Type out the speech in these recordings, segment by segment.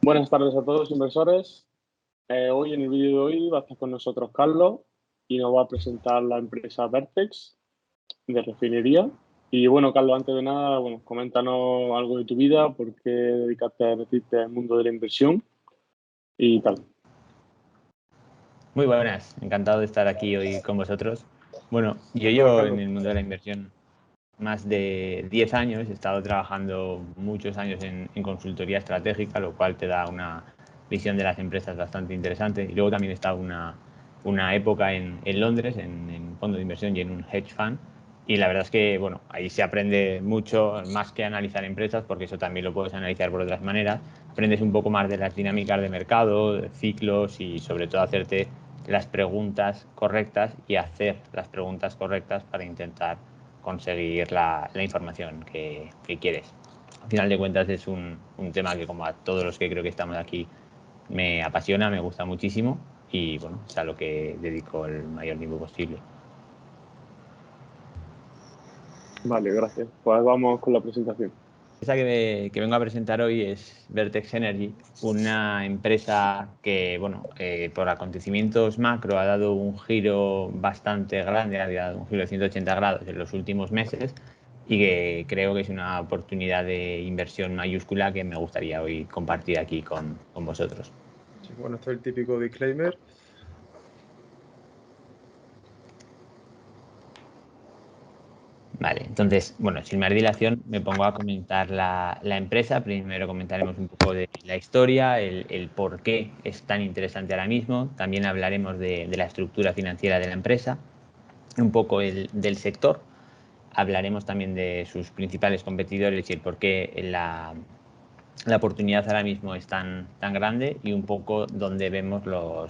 Buenas tardes a todos inversores. Hoy en el vídeo de hoy va a estar con nosotros Carlos y nos va a presentar la empresa Vertex de refinería. Y bueno, Carlos, antes de nada, bueno, coméntanos algo de tu vida, por qué dedicaste a meterte al mundo de la inversión y tal. Muy buenas, encantado de estar aquí hoy con vosotros. Bueno, yo Hola, llevo en Carlos. el mundo de la inversión más de 10 años, he estado trabajando muchos años en consultoría estratégica, lo cual te da una visión de las empresas bastante interesante. Y luego también he estado una época en Londres, en fondo de inversión y en un hedge fund. Y la verdad es que, bueno, ahí se aprende mucho, más que analizar empresas, porque eso también lo puedes analizar por otras maneras. Aprendes un poco más de las dinámicas de mercado, de ciclos y sobre todo hacerte las preguntas correctas y hacer las preguntas correctas para intentar conseguir la información que quieres. Al final de cuentas es un tema que, como a todos los que creo que estamos aquí, me apasiona, me gusta muchísimo y bueno, es a lo que dedico el mayor tiempo posible. Vale, gracias. Pues vamos con la presentación. Esa que vengo a presentar hoy es Vertex Energy, una empresa que, bueno, por acontecimientos macro ha dado un giro bastante grande, ha dado un giro de 180 grados en los últimos meses y que creo que es una oportunidad de inversión mayúscula que me gustaría hoy compartir aquí con vosotros. Sí, bueno, esto es el típico disclaimer. Vale, entonces, bueno, sin más dilación, me pongo a comentar la empresa. Primero comentaremos un poco de la historia, el por qué es tan interesante ahora mismo. También hablaremos de la estructura financiera de la empresa, un poco del sector. Hablaremos también de sus principales competidores y el por qué la oportunidad ahora mismo es tan grande y un poco donde vemos la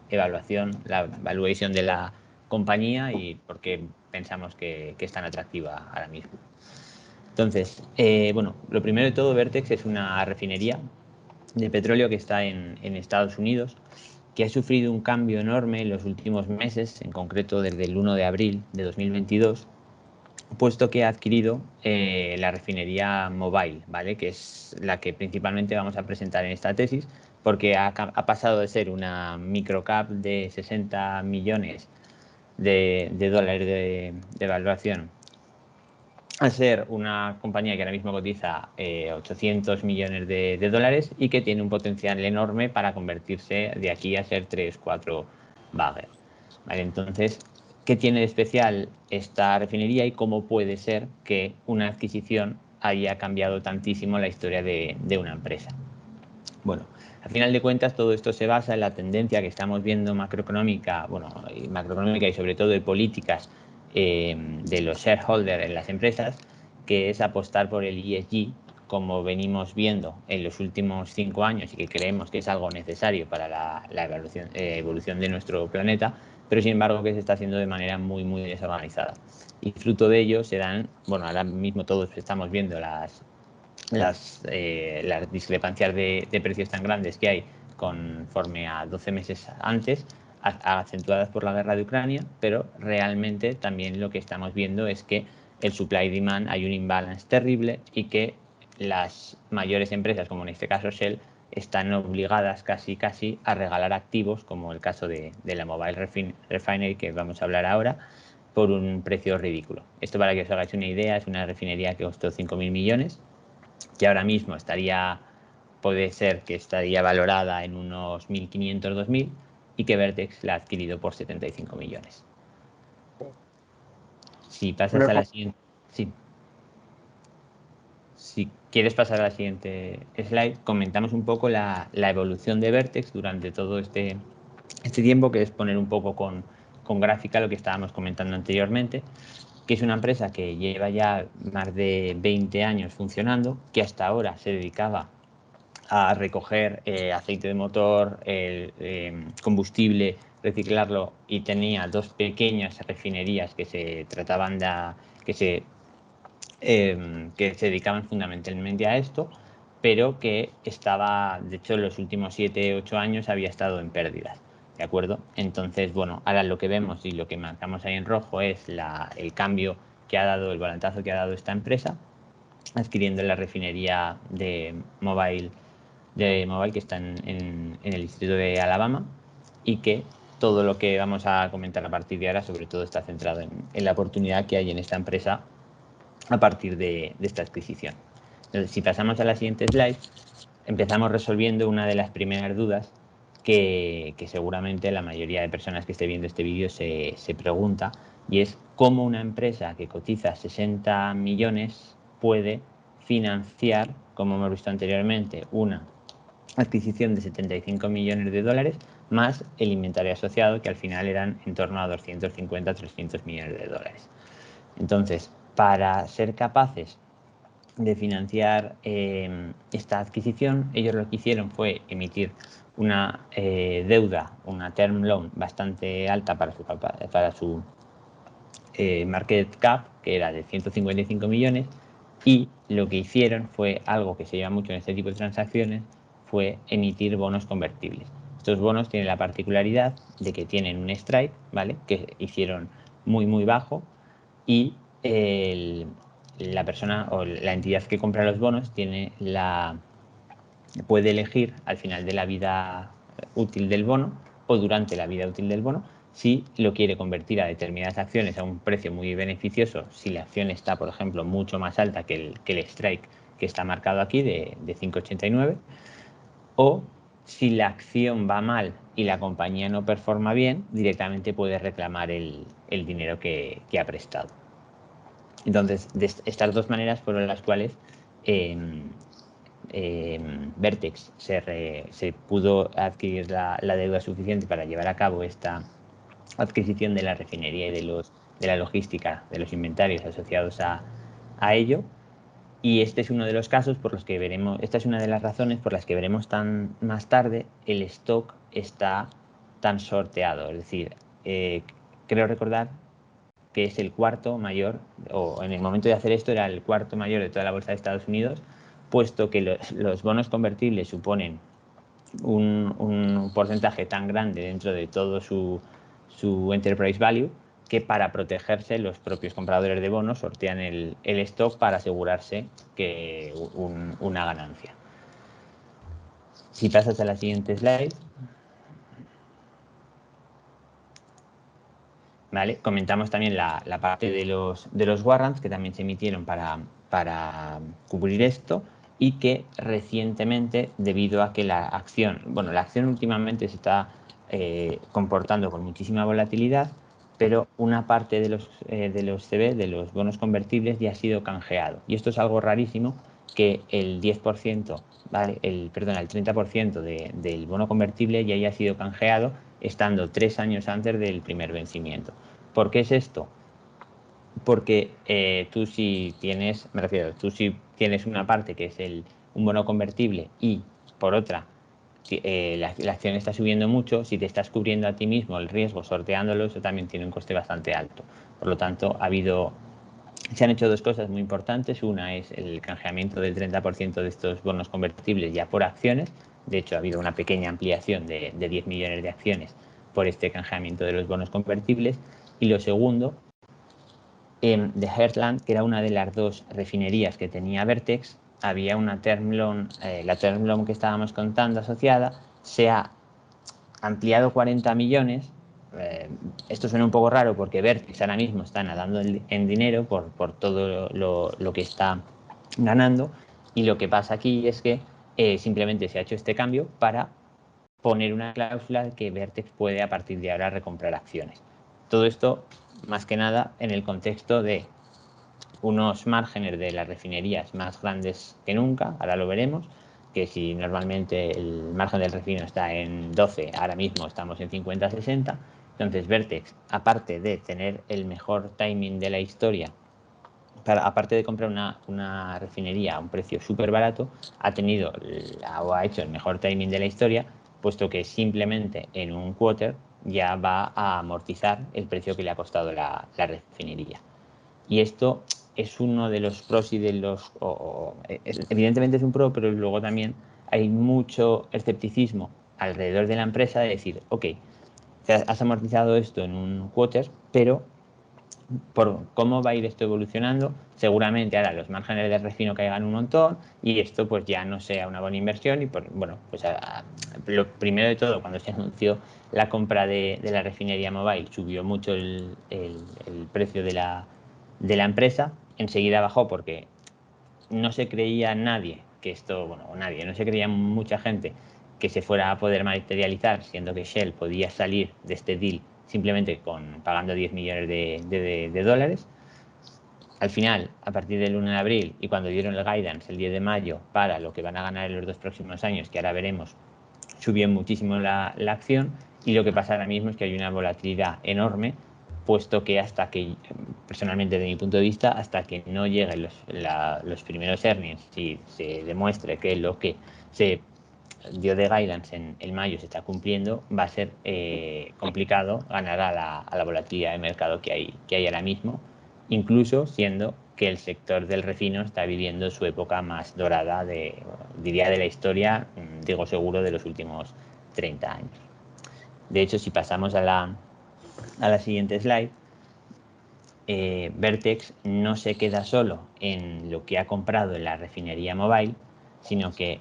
evaluación, la valuación de la compañía y por qué pensamos que es tan atractiva ahora mismo. Entonces, bueno, lo primero de todo, Vertex es una refinería de petróleo que está en Estados Unidos, que ha sufrido un cambio enorme en los últimos meses, en concreto desde el 1 de abril de 2022, puesto que ha adquirido la refinería Mobile, ¿vale? Que es la que principalmente vamos a presentar en esta tesis, porque ha pasado de ser una microcap de 60 millones de dólares de evaluación a ser una compañía que ahora mismo cotiza 800 millones de dólares y que tiene un potencial enorme para convertirse de aquí a ser 3-4 bagger. ¿Vale? Entonces, ¿qué tiene de especial esta refinería y cómo puede ser que una adquisición haya cambiado tantísimo la historia de una empresa? Bueno, al final de cuentas todo esto se basa en la tendencia que estamos viendo macroeconómica, bueno, macroeconómica y sobre todo de políticas de los shareholders en las empresas, que es apostar por el ESG, como venimos viendo en los últimos 5 años y que creemos que es algo necesario para la evolución de nuestro planeta, pero sin embargo que se está haciendo de manera muy desorganizada. Y fruto de ello se dan, bueno, ahora mismo todos estamos viendo las discrepancias de precios tan grandes que hay conforme a 12 meses antes, acentuadas por la guerra de Ucrania, pero realmente también lo que estamos viendo es que el supply demand hay un imbalance terrible y que las mayores empresas, como en este caso Shell, están obligadas casi a regalar activos, como el caso de la Mobile Refinery que vamos a hablar ahora, por un precio ridículo. Esto, para que os hagáis una idea, es una refinería que costó 5.000 millones, que ahora mismo puede ser que estaría valorada en unos 1.500, 2.000 y que Vertex la ha adquirido por 75 millones. Si pasas a la siguiente... Sí. Si quieres pasar a la siguiente slide, comentamos un poco la evolución de Vertex durante todo este tiempo, que es poner un poco con gráfica lo que estábamos comentando anteriormente, que es una empresa que lleva ya más de 20 años funcionando, que hasta ahora se dedicaba a recoger aceite de motor, combustible, reciclarlo, y tenía 2 pequeñas refinerías que se trataban que se dedicaban fundamentalmente a esto, pero que estaba, de hecho, en los últimos 7-8 años había estado en pérdidas. ¿De acuerdo? Entonces, bueno, ahora lo que vemos y lo que marcamos ahí en rojo es el cambio que ha dado, el volantazo que ha dado esta empresa, adquiriendo la refinería de Mobile que está en el distrito de Alabama, y que todo lo que vamos a comentar a partir de ahora sobre todo está centrado en la oportunidad que hay en esta empresa a partir de esta adquisición. Entonces, si pasamos a la siguiente slide, empezamos resolviendo una de las primeras dudas que seguramente la mayoría de personas que esté viendo este vídeo se pregunta, y es cómo una empresa que cotiza 60 millones puede financiar, como hemos visto anteriormente, una adquisición de 75 millones de dólares más el inventario asociado, que al final eran en torno a 250-300 millones de dólares. Entonces, para ser capaces de financiar esta adquisición, ellos lo que hicieron fue emitir una deuda, una term loan bastante alta para su market cap, que era de 155 millones, y lo que hicieron fue algo que se lleva mucho en este tipo de transacciones, fue emitir bonos convertibles. Estos bonos tienen la particularidad de que tienen un strike, ¿vale?, que hicieron muy bajo, y la persona o la entidad que compra los bonos puede elegir al final de la vida útil del bono o durante la vida útil del bono si lo quiere convertir a determinadas acciones a un precio muy beneficioso, si la acción está, por ejemplo, mucho más alta que el strike que está marcado aquí de 5,89, o si la acción va mal y la compañía no performa bien, directamente puede reclamar el dinero que ha prestado. Entonces, estas dos maneras fueron las cuales Vertex se pudo adquirir la deuda suficiente para llevar a cabo esta adquisición de la refinería y de la logística, de los inventarios asociados a ello. Y este es uno de los casos por los que veremos, esta es una de las razones por las que veremos más tarde el stock está tan sorteado. Es decir, creo recordar que es el cuarto mayor, o en el momento de hacer esto era el cuarto mayor de toda la bolsa de Estados Unidos, puesto que los bonos convertibles suponen un porcentaje tan grande dentro de todo su enterprise value, que para protegerse los propios compradores de bonos sortean el stock para asegurarse que una ganancia. Si pasas a la siguiente slide, ¿vale? Comentamos también la parte de los warrants que también se emitieron para cubrir esto, y que recientemente, debido a que la acción últimamente se está comportando con muchísima volatilidad, pero una parte de los CB, de los bonos convertibles, ya ha sido canjeado. Y esto es algo rarísimo, que el 10%, ¿vale? el 30% del bono convertible ya haya sido canjeado, estando 3 años antes del primer vencimiento. ¿Por qué es esto? Porque tú si tienes una parte que es un bono convertible y por otra la acción está subiendo mucho, si te estás cubriendo a ti mismo el riesgo sorteándolo, eso también tiene un coste bastante alto. Por lo tanto, se han hecho dos cosas muy importantes. Una es el canjeamiento del 30% de estos bonos convertibles ya por acciones. De hecho, ha habido una pequeña ampliación de 10 millones de acciones por este canjeamiento de los bonos convertibles. Y lo segundo, de Heartland, que era una de las dos refinerías que tenía Vertex, había una term loan, la term loan que estábamos contando asociada, se ha ampliado 40 millones. Esto suena un poco raro porque Vertex ahora mismo está nadando en dinero por todo lo que está ganando, y lo que pasa aquí es que simplemente se ha hecho este cambio para poner una cláusula de que Vertex puede a partir de ahora recomprar acciones. Todo esto más que nada en el contexto de unos márgenes de las refinerías más grandes que nunca, ahora lo veremos, que si normalmente el margen del refino está en 12, ahora mismo estamos en 50-60. Entonces Vertex, aparte de tener el mejor timing de la historia, aparte de comprar una refinería a un precio súper barato, ha hecho el mejor timing de la historia, puesto que simplemente en un quarter ya va a amortizar el precio que le ha costado la refinería. Y esto es uno de los pros y de los... evidentemente es un pro, pero luego también hay mucho escepticismo alrededor de la empresa de decir, ok, has amortizado esto en un quarter, pero por cómo va a ir esto evolucionando. Seguramente ahora los márgenes de refino caigan un montón y esto pues ya no sea una buena inversión. Y bueno, pues lo primero de todo, cuando se anunció la compra de la refinería Mobile, subió mucho el precio de la empresa. Enseguida bajó porque no se creía nadie que esto, bueno, nadie, no se creía mucha gente que se fuera a poder materializar, siendo que Shell podía salir de este deal simplemente pagando 10 millones de dólares. Al final, a partir del 1 de abril y cuando dieron el guidance el 10 de mayo para lo que van a ganar en los 2 próximos años, que ahora veremos, subió muchísimo la acción, y lo que pasa ahora mismo es que hay una volatilidad enorme, puesto que personalmente desde mi punto de vista, hasta que no lleguen los primeros earnings y se demuestre que lo que se dio de guidance en mayo se está cumpliendo, va a ser complicado ganar a la volatilidad de mercado que hay ahora mismo, incluso siendo que el sector del refino está viviendo su época más dorada, diría de la historia, digo seguro, de los últimos 30 años. De hecho, si pasamos a la siguiente slide, Vertex no se queda solo en lo que ha comprado en la refinería Mobile, sino que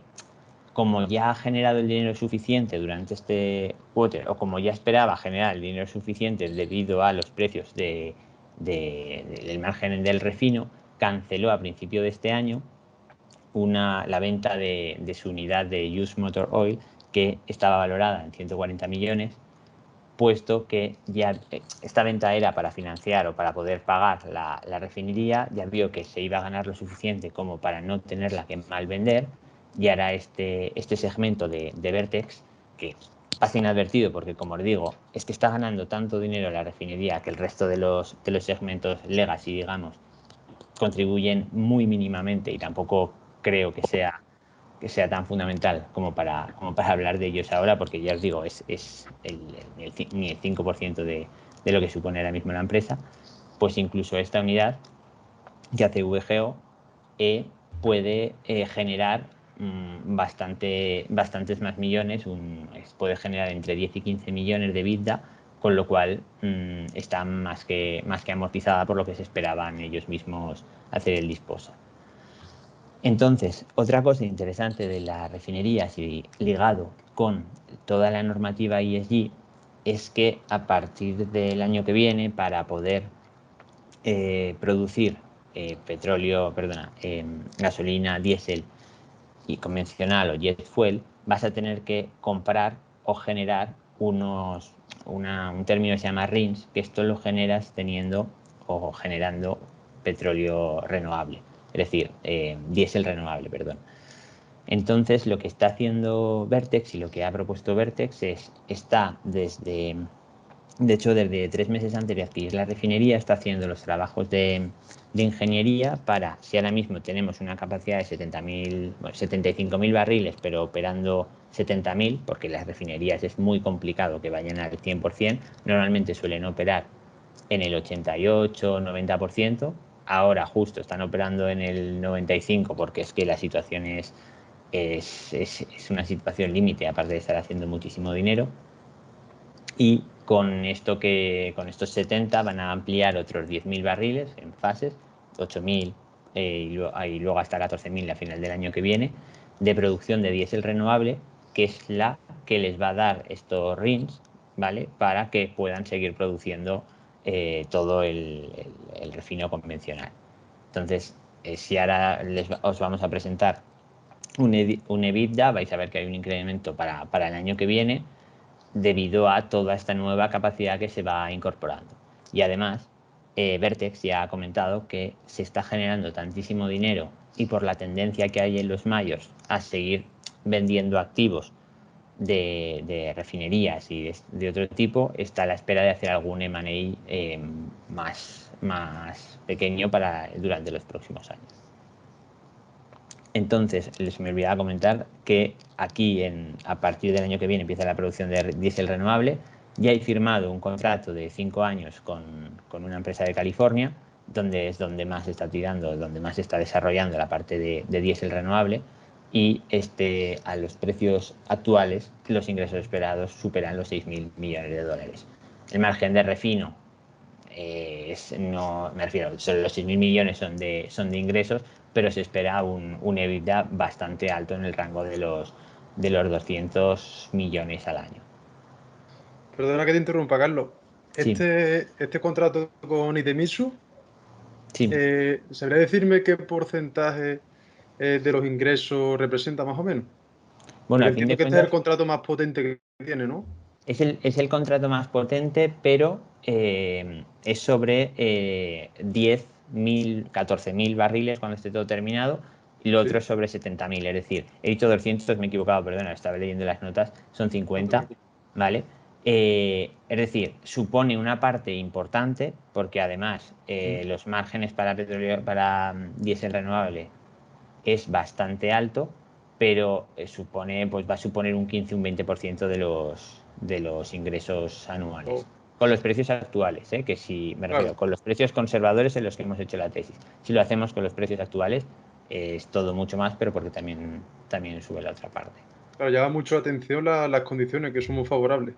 como ya ha generado el dinero suficiente durante este quarter, o como ya esperaba generar el dinero suficiente debido a los precios del margen del refino, canceló a principio de este año la venta de su unidad de Used Motor Oil, que estaba valorada en 140 millones, puesto que ya esta venta era para financiar o para poder pagar la refinería. Ya vio que se iba a ganar lo suficiente como para no tenerla que mal vender, y ahora este segmento de Vertex, que pasa inadvertido porque, como os digo, es que está ganando tanto dinero la refinería que el resto de los segmentos legacy, digamos, contribuyen muy mínimamente, y tampoco creo que sea tan fundamental como para hablar de ellos ahora, porque ya os digo, es ni el 5% de lo que supone ahora mismo la empresa. Pues incluso esta unidad que hace VGO puede generar bastantes más millones, puede generar entre 10 y 15 millones de EBITDA, con lo cual está más que amortizada por lo que se esperaban ellos mismos hacer el disposal. Entonces, otra cosa interesante de las refinerías y ligado con toda la normativa ESG es que a partir del año que viene, para poder producir gasolina, diésel y convencional o jet fuel, vas a tener que comprar o generar un término que se llama RINs, que esto lo generas generando petróleo renovable, es decir, diésel renovable, perdón. Entonces, lo que está haciendo Vertex y lo que ha propuesto Vertex de hecho, desde 3 meses antes de adquirir la refinería, está haciendo los trabajos de ingeniería para, si ahora mismo tenemos una capacidad de 75.000 barriles, pero operando 70.000, porque las refinerías es muy complicado que vayan al 100%, normalmente suelen operar en el 88-90%, ahora justo están operando en el 95%, porque es que la situación es una situación límite, aparte de estar haciendo muchísimo dinero. Y con estos 70 van a ampliar otros 10.000 barriles en fases, 8.000 y luego hasta 14.000 a final del año que viene, de producción de diésel renovable, que es la que les va a dar estos RINs, ¿vale?, para que puedan seguir produciendo todo el refino convencional. Entonces, si ahora os vamos a presentar un EBITDA, vais a ver que hay un incremento para el año que viene, debido a toda esta nueva capacidad que se va incorporando. Y además, Vertex ya ha comentado que se está generando tantísimo dinero, y por la tendencia que hay en los mayors a seguir vendiendo activos de refinerías y de otro tipo, está a la espera de hacer algún M&A más pequeño durante los próximos años. Entonces, les me olvidaba comentar que aquí, a partir del año que viene, empieza la producción de diésel renovable. Ya he firmado un contrato de 5 años con una empresa de California, donde más está tirando, donde más está desarrollando la parte de diésel renovable, y a los precios actuales, los ingresos esperados superan los 6.000 millones de dólares. El margen de refino no, me refiero, solo los 6.000 millones son de ingresos, pero se espera un EBITDA bastante alto en el rango de los 200 millones al año. Perdona que te interrumpa, Carlos. Sí. Este contrato con Idemitsu, Sí. ¿sabría decirme qué porcentaje de los ingresos representa más o menos? Bueno, Porque a fin entiendo de que este es el cuentas, contrato más potente que tiene, ¿no? es el contrato más potente, pero es sobre 10.000, 14.000 barriles cuando esté todo terminado, y lo otro Sí, es sobre 70.000. Es decir, he dicho 200, me he equivocado, perdona, estaba leyendo las notas, son no te 50, preocupes. ¿vale? Es decir, supone una parte importante, porque además los márgenes para petróleo, para diésel renovable es bastante alto, pero pues va a suponer un 15, un 20% de los ingresos anuales. Oh, Con los precios actuales, que si me refiero, claro, con los precios conservadores en los que hemos hecho la tesis. Si lo hacemos con los precios actuales, es todo mucho más, pero porque también sube la otra parte. claro, llama mucho la atención las condiciones que son muy favorables.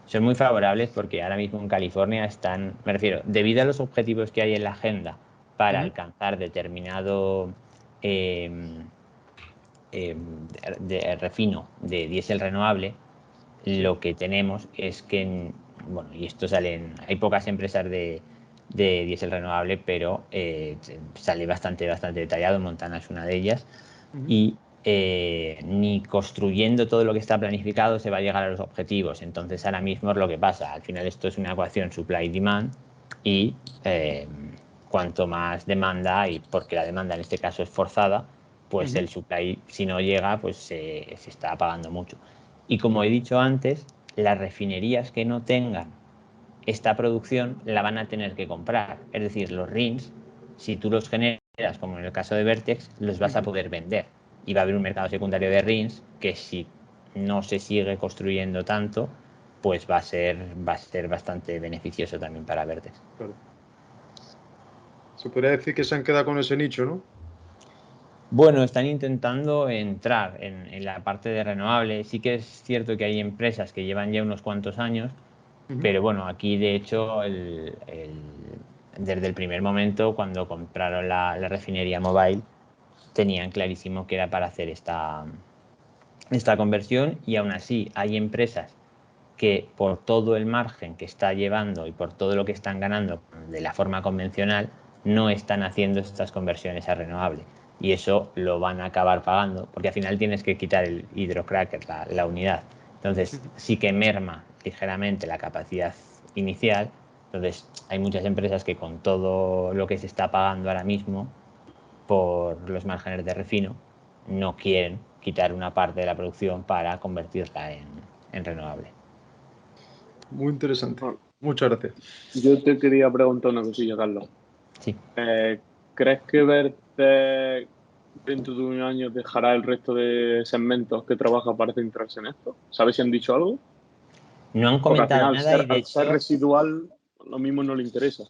Son muy favorables porque ahora mismo en California están, me refiero, debido a los objetivos que hay en la agenda para Ujú. alcanzar determinado eh, de refino de diésel renovable, Sí. lo que tenemos es que, bueno, y esto hay pocas empresas de diésel renovable, pero sale bastante detallado, Montana es una de ellas, Ujú. y ni construyendo todo lo que está planificado se va a llegar a los objetivos. Entonces ahora mismo es lo que pasa, al final esto es una ecuación supply-demand y cuanto más demanda, y porque la demanda en este caso es forzada, pues Ujú. el supply, si no llega, pues se está apagando mucho. Y como he Claro. dicho antes, las refinerías que no tengan esta producción la van a tener que comprar. Es decir, los RINs, si tú los generas, como en el caso de Vertex, los vas a Ujú. poder vender. Y va a haber un mercado secundario de RINs que si no se sigue construyendo tanto, pues va a ser bastante beneficioso también para Vertex. Claro. Se podría decir que se han quedado con ese nicho, ¿no? Bueno, están intentando entrar en la parte de renovable. Sí que es cierto que hay empresas que llevan ya unos cuantos años, Ujú. pero bueno, aquí de hecho, desde el primer momento, cuando compraron la refinería Mobile, tenían clarísimo que era para hacer esta conversión, y aún así hay empresas que por todo el margen que está llevando y por todo lo que están ganando de la forma convencional, no están haciendo estas conversiones a renovable. Y eso lo van a acabar pagando, porque al final tienes que quitar el hidrocracker, la unidad. Entonces Ujú. sí que merma ligeramente la capacidad inicial. Entonces hay muchas empresas que con todo lo que se está pagando ahora mismo por los márgenes de refino, no quieren quitar una parte de la producción para convertirla en renovable. Muy interesante. Bueno, Muchas gracias. yo te quería preguntar una cosilla, Carlos. Sí. ¿Crees que Verte dentro de un año dejará el resto de segmentos que trabaja para centrarse en esto? ¿Sabes si han dicho algo? No han Porque al comentado final, nada y de al ser hecho, residual, lo mismo no le interesa.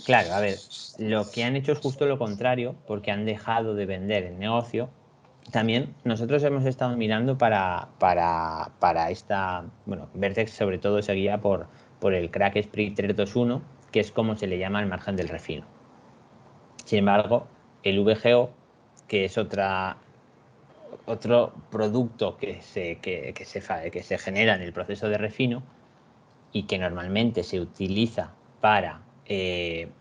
claro, a ver, lo que han hecho es justo lo contrario, porque han dejado de vender el negocio. También nosotros hemos estado mirando para esta, bueno, Vertex sobre todo se guía por el Crack Spread 321, que es como se le llama al margen del refino. Sin embargo, el VGO, que es otro producto que se genera en el proceso de refino y que normalmente se utiliza para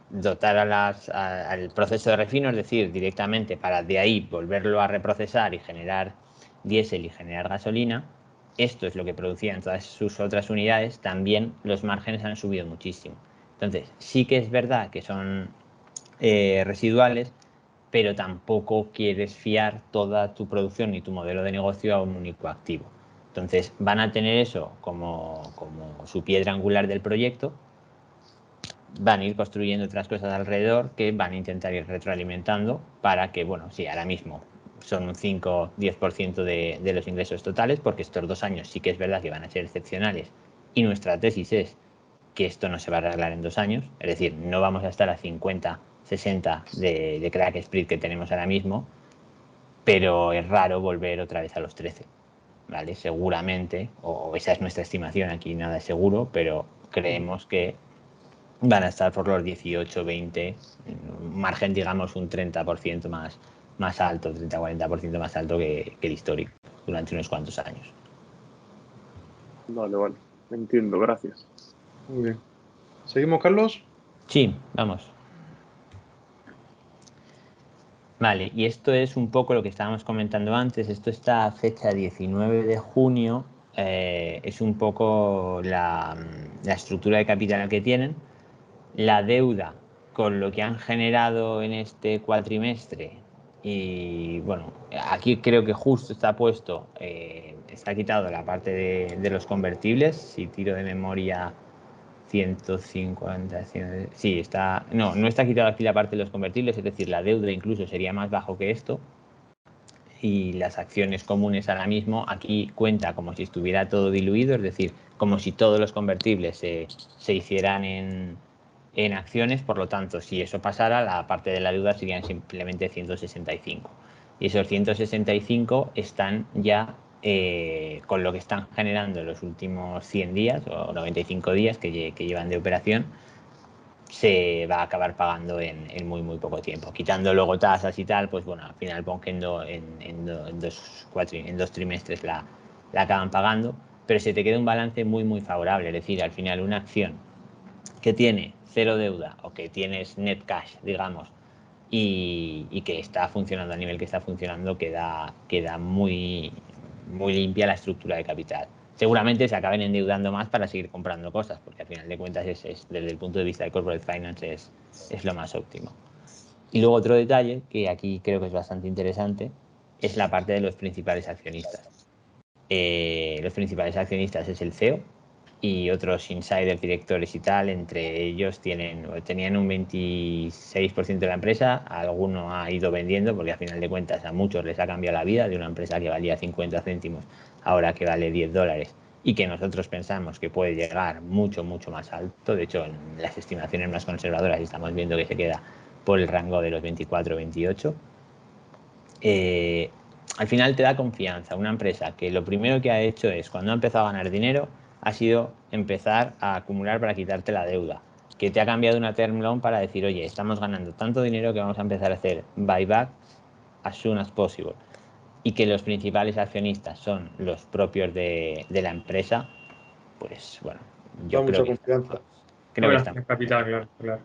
dotar al proceso de refino, es decir, directamente para de ahí volverlo a reprocesar y generar diésel y generar gasolina. Esto es lo que producía en todas sus otras unidades. También los márgenes han subido muchísimo. Entonces, sí que es verdad que son residuales, pero tampoco quieres fiar toda tu producción y tu modelo de negocio a un único activo. Entonces van a tener eso como su piedra angular del proyecto, van a ir construyendo otras cosas alrededor que van a intentar ir retroalimentando para que, bueno, sí, ahora mismo son un 5-10% de los ingresos totales, porque estos 2 años sí que es verdad que van a ser excepcionales, y nuestra tesis es que esto no se va a arreglar en 2 años, es decir, no vamos a estar a 50, 60 de crack split que tenemos ahora mismo, pero es raro volver otra vez a los 13, ¿vale? Seguramente, o esa es nuestra estimación, aquí nada es seguro, pero creemos que van a estar por los 18, 20, margen, digamos, un 30% más alto, 30-40% más alto que el histórico durante unos cuantos años. Vale, entiendo, gracias. Muy bien. ¿Seguimos, Carlos? Sí, vamos. Vale, y esto es un poco lo que estábamos comentando antes. Esto está a fecha 19 de junio. Es un poco la estructura de capital que tienen. La deuda con lo que han generado en este cuatrimestre. Y bueno, aquí creo que justo está puesto, está quitado la parte de los convertibles. Si tiro de memoria, 150, 100, sí, está, no está quitado aquí la parte de los convertibles, es decir, la deuda incluso sería más bajo que esto, y las acciones comunes ahora mismo aquí cuenta como si estuviera todo diluido, es decir, como si todos los convertibles se hicieran en acciones. Por lo tanto, si eso pasara, la parte de la deuda serían simplemente 165, y esos 165 están ya con lo que están generando en los últimos 100 días o 95 días que llevan de operación, se va a acabar pagando en muy poco tiempo. Quitando luego tasas y tal, pues bueno, al final pongo que en dos trimestres la acaban pagando, pero se te queda un balance muy favorable. Es decir, al final una acción que tiene cero deuda o que tienes net cash, digamos, y que está funcionando al nivel que está funcionando, queda muy limpia la estructura de capital. Seguramente se acaben endeudando más para seguir comprando cosas, porque al final de cuentas desde el punto de vista de corporate finance es lo más óptimo. Y luego otro detalle que aquí creo que es bastante interesante es la parte de los principales accionistas. Los principales accionistas es el CEO y otros insiders, directores y tal. Entre ellos tenían un 26% de la empresa. Alguno ha ido vendiendo porque al final de cuentas a muchos les ha cambiado la vida, de una empresa que valía 50 céntimos ahora que vale $10, y que nosotros pensamos que puede llegar mucho más alto. De hecho, en las estimaciones más conservadoras estamos viendo que se queda por el rango de los 24-28. Al final te da confianza. Una empresa que lo primero que ha hecho es, cuando ha empezado a ganar dinero, ha sido empezar a acumular para quitarte la deuda. Que te ha cambiado una term loan para decir, oye, estamos ganando tanto dinero que vamos a empezar a hacer buyback as soon as possible. Y que los principales accionistas son los propios de la empresa, pues bueno, Da yo creo mucha que confianza. creo que está. Operación de capital, claro, claro.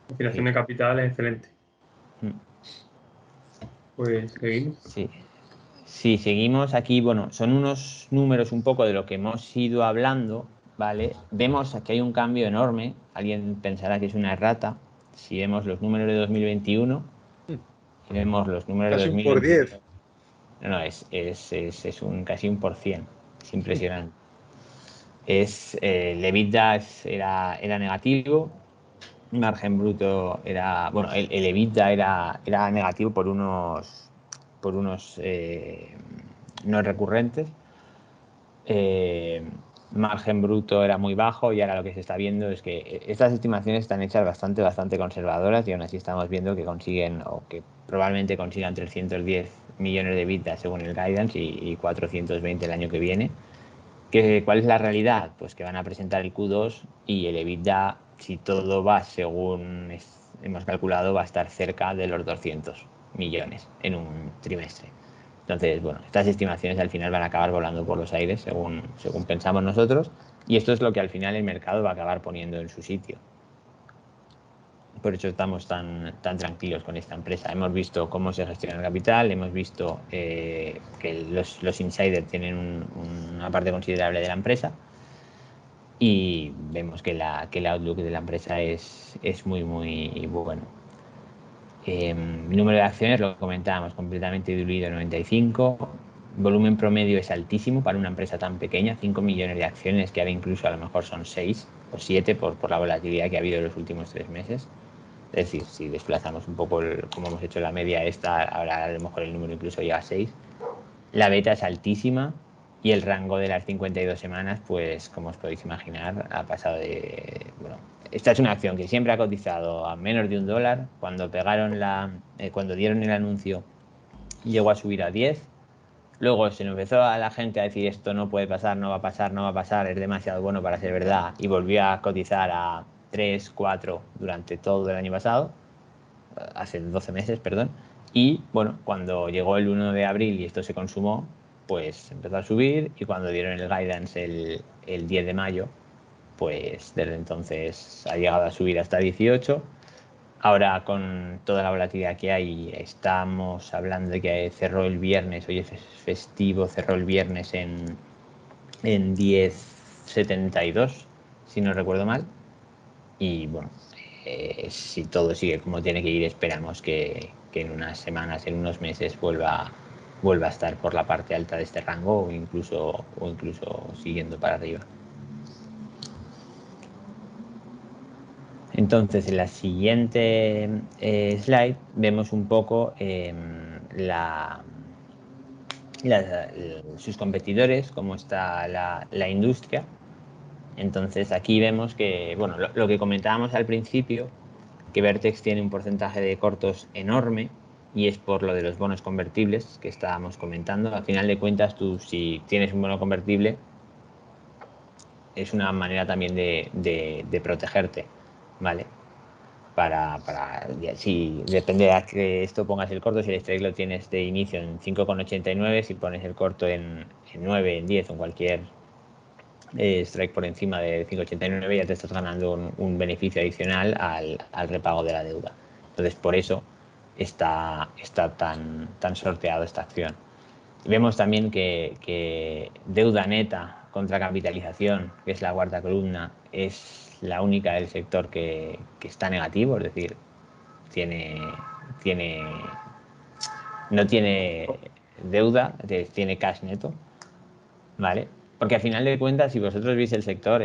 La operación Sí. de capital es excelente. Mm. Pues seguimos. Sí. Si seguimos aquí, bueno, son unos números un poco de lo que hemos ido hablando, ¿vale? Vemos que hay un cambio enorme. Alguien pensará que es una errata. Si vemos los números de 2021 y vemos los números de Casi un por 10. 2022, no, es un casi un %. Es impresionante. El EBITDA era negativo, margen bruto era, bueno, el EBITDA era negativo por unos no recurrentes. Margen bruto era muy bajo, y ahora lo que se está viendo es que estas estimaciones están hechas bastante conservadoras, y aún así estamos viendo que consiguen, o que probablemente consigan, 310 millones de EBITDA según el guidance y 420 el año que viene. ¿Cuál es la realidad? Pues que van a presentar el Q2 y el EBITDA, si todo va según hemos calculado, va a estar cerca de los 200 millones en un trimestre. Entonces, bueno, estas estimaciones al final van a acabar volando por los aires según pensamos nosotros, y esto es lo que al final el mercado va a acabar poniendo en su sitio. Por eso estamos tan tranquilos con esta empresa. Hemos visto cómo se gestiona el capital, hemos visto que los insiders tienen una parte considerable de la empresa, y vemos que el outlook de la empresa es muy bueno. El número de acciones, lo comentábamos, completamente diluido, 95. Volumen promedio es altísimo para una empresa tan pequeña, 5 millones de acciones, que ahora incluso a lo mejor son 6 o 7 por la volatilidad que ha habido en los últimos 3 meses. Es decir, si desplazamos un poco como hemos hecho la media esta, ahora a lo mejor el número incluso llega a 6. La beta es altísima, y el rango de las 52 semanas, pues como os podéis imaginar, ha pasado de... Bueno, esta es una acción que siempre ha cotizado a menos de $1. Cuando dieron el anuncio llegó a subir a 10. Luego se empezó a la gente a decir, esto no puede pasar, no va a pasar, es demasiado bueno para ser verdad, y volvió a cotizar a 3, 4 durante todo el año pasado, hace 12 meses, perdón. Y bueno, cuando llegó el 1 de abril y esto se consumó, pues empezó a subir, y cuando dieron el guidance el 10 de mayo, pues desde entonces ha llegado a subir hasta 18. Ahora, con toda la volatilidad que hay, estamos hablando de que cerró el viernes, hoy es festivo, cerró el viernes en 10,72, si no recuerdo mal. Y bueno, si todo sigue como tiene que ir, esperamos que en unas semanas, en unos meses, vuelva a estar por la parte alta de este rango, o incluso siguiendo para arriba. Entonces, en la siguiente slide vemos un poco sus competidores, cómo está la industria. Entonces, aquí vemos que, bueno, lo que comentábamos al principio, que Vertex tiene un porcentaje de cortos enorme, y es por lo de los bonos convertibles que estábamos comentando. Al final de cuentas, tú, si tienes un bono convertible, es una manera también de protegerte, ¿vale? Si depende a que esto pongas el corto, si el strike lo tienes de inicio en 5,89, si pones el corto en 9, en 10 o en cualquier strike por encima de 5,89, ya te estás ganando un beneficio adicional al repago de la deuda. Entonces, por eso está tan sorteado esta acción. Vemos también que deuda neta contra capitalización, que es la cuarta columna, es la única del sector que está negativo, es decir, no tiene deuda, tiene cash neto, ¿vale? Porque al final de cuentas, si vosotros veis el sector,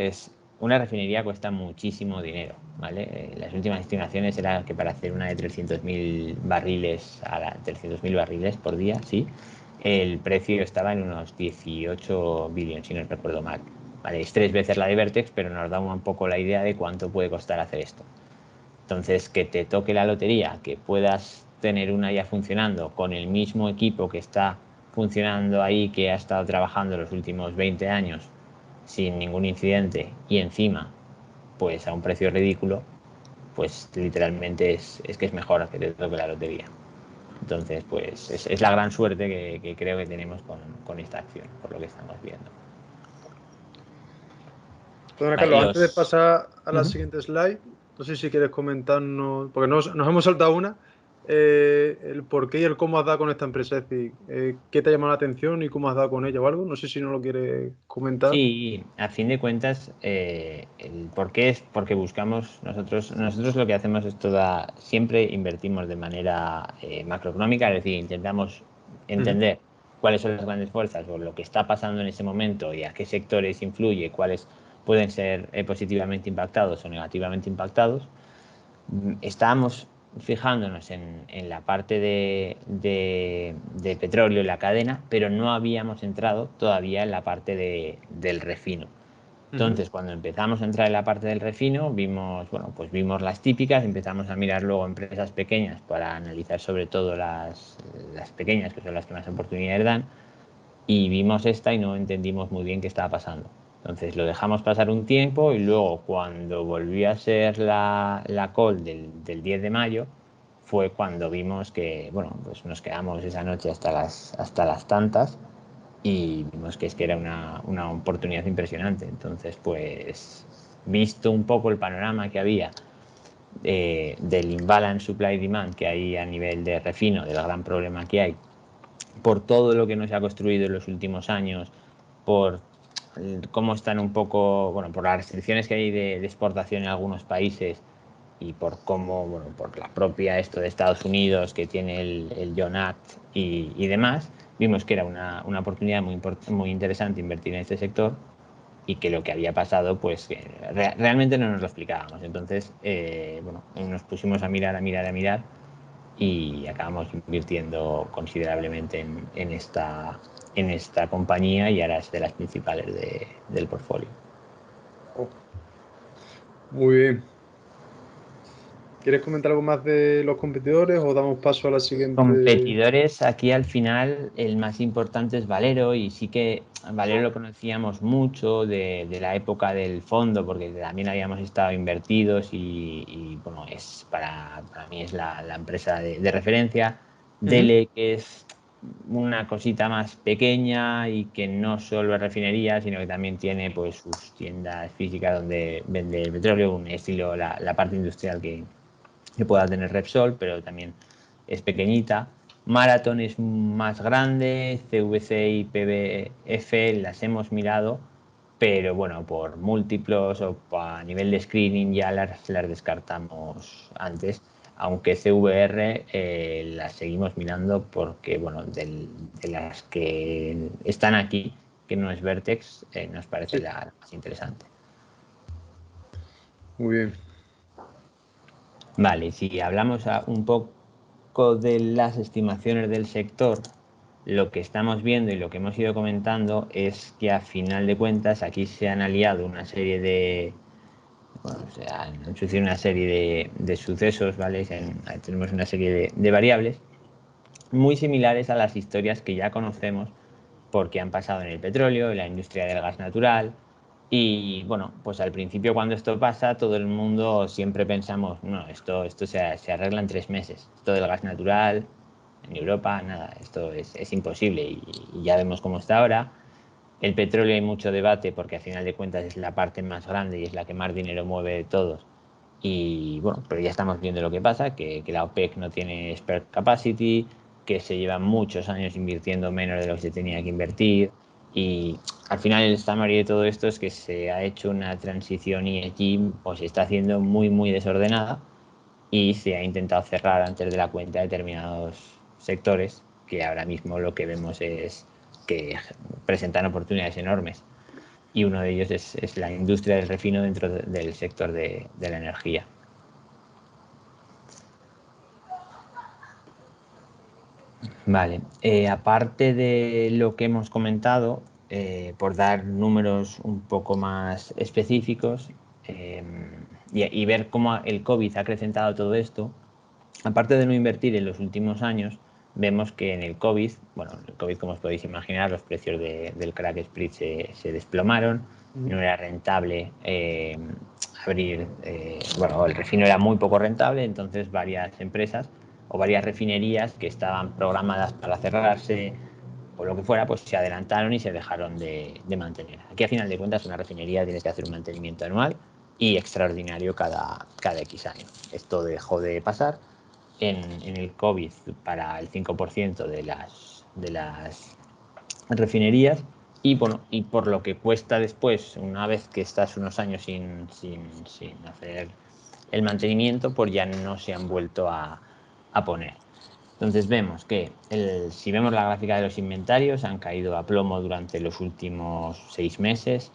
una refinería cuesta muchísimo dinero, ¿vale? Las últimas estimaciones eran que para hacer una de 300.000 barriles, 300.000 barriles por día, sí, el precio estaba en unos 18 billones, si no recuerdo mal. Vale, es 3 veces la de Vertex, pero nos da un poco la idea de cuánto puede costar hacer esto. Entonces, que te toque la lotería, que puedas tener una ya funcionando con el mismo equipo que está funcionando ahí, que ha estado trabajando los últimos 20 años sin ningún incidente, y encima, pues a un precio ridículo, pues literalmente es que es mejor que te toque la lotería. Entonces, pues es la gran suerte que creo que tenemos con esta acción, por lo que estamos viendo. Perdona, Vale, Carlos, antes de pasar a la siguiente slide, no sé si quieres comentarnos, porque nos hemos saltado una, el por qué y el cómo has dado con esta empresa. Es decir, qué te ha llamado la atención y cómo has dado con ella o algo. No sé si no lo quieres comentar. Sí, a fin de cuentas, el por qué es porque buscamos, nosotros lo que hacemos es siempre invertimos de manera macroeconómica, es decir, intentamos entender cuáles son las grandes fuerzas o lo que está pasando en ese momento y a qué sectores influye, cuáles pueden ser positivamente impactados o negativamente impactados. Estábamos fijándonos en la parte de petróleo, la cadena, pero no habíamos entrado todavía en la parte del refino. Entonces, cuando empezamos a entrar en la parte del refino, vimos las típicas, empezamos a mirar luego empresas pequeñas para analizar sobre todo las pequeñas, que son las que más oportunidades dan, y vimos esta y no entendimos muy bien qué estaba pasando. Entonces lo dejamos pasar un tiempo, y luego, cuando volvió a ser la call del 10 de mayo, fue cuando vimos que, bueno, pues nos quedamos esa noche hasta las tantas, y vimos que era una oportunidad impresionante. Entonces, pues, visto un poco el panorama que había del imbalance supply-demand que hay a nivel de refino, del gran problema que hay, por todo lo que no se ha construido en los últimos años, por cómo están un poco, bueno, por las restricciones que hay de exportación en algunos países, y por cómo, bueno, por la propia esto de Estados Unidos, que tiene el John Act y demás, vimos que era una oportunidad muy interesante invertir en este sector, y que lo que había pasado, pues realmente no nos lo explicábamos. Entonces, bueno, nos pusimos a mirar, y acabamos invirtiendo considerablemente en esta compañía, y ahora es de las principales del portfolio. Muy bien. ¿Quieres comentar algo más de los competidores o damos paso a la siguiente? Competidores, aquí al final el más importante es Valero, y sí que Valero lo conocíamos mucho de la época del fondo, porque también habíamos estado invertidos y, bueno, para mí es la empresa de referencia. Dele, que es una cosita más pequeña y que no solo es refinería, sino que también tiene pues sus tiendas físicas donde vende el petróleo, un estilo la parte industrial que pueda tener Repsol, pero también es pequeñita. Marathon es más grande, CVC y PBF las hemos mirado, pero bueno, por múltiplos o a nivel de screening ya las descartamos antes, aunque CVR las seguimos mirando porque, bueno, de las que están aquí, que no es Vertex, nos parece Sí. la más interesante. Muy bien. Vale, si hablamos un poco de las estimaciones del sector, lo que estamos viendo y lo que hemos ido comentando es que a final de cuentas aquí se han aliado una serie de, bueno, se han sucedido una serie de sucesos, ¿vale? Tenemos una serie de variables muy similares a las historias que ya conocemos porque han pasado en el petróleo, en la industria del gas natural. Y bueno, pues al principio cuando esto pasa, todo el mundo siempre pensamos, no, esto se arregla en 3 meses. Esto del gas natural en Europa, nada, esto es imposible y ya vemos cómo está ahora. El petróleo hay mucho debate porque al final de cuentas es la parte más grande y es la que más dinero mueve de todos. Y bueno, pero ya estamos viendo lo que pasa, que la OPEC no tiene spare capacity, que se llevan muchos años invirtiendo menos de lo que se tenía que invertir. Y al final el summary de todo esto es que se ha hecho una transición ESG, o se está haciendo muy, muy desordenada, y se ha intentado cerrar antes de la cuenta determinados sectores que ahora mismo lo que vemos es que presentan oportunidades enormes. Y uno de ellos es la industria del refino dentro del sector de la energía. Vale, aparte de lo que hemos comentado, por dar números un poco más específicos y ver cómo el COVID ha acrecentado todo esto, aparte de no invertir en los últimos años, vemos que en el COVID, bueno, el COVID, como os podéis imaginar, los precios del crack spread se desplomaron, no era rentable abrir, bueno, el refino era muy poco rentable, entonces varias empresas o varias refinerías que estaban programadas para cerrarse o lo que fuera, pues se adelantaron y se dejaron de mantener. Aquí, a final de cuentas, una refinería tiene que hacer un mantenimiento anual y extraordinario cada X años. Esto dejó de pasar en el COVID para el 5% de las refinerías, y bueno, y por lo que cuesta después, una vez que estás unos años sin hacer el mantenimiento, pues ya no se han vuelto a poner. Entonces vemos que si vemos la gráfica de los inventarios, han caído a plomo durante los últimos 6 meses.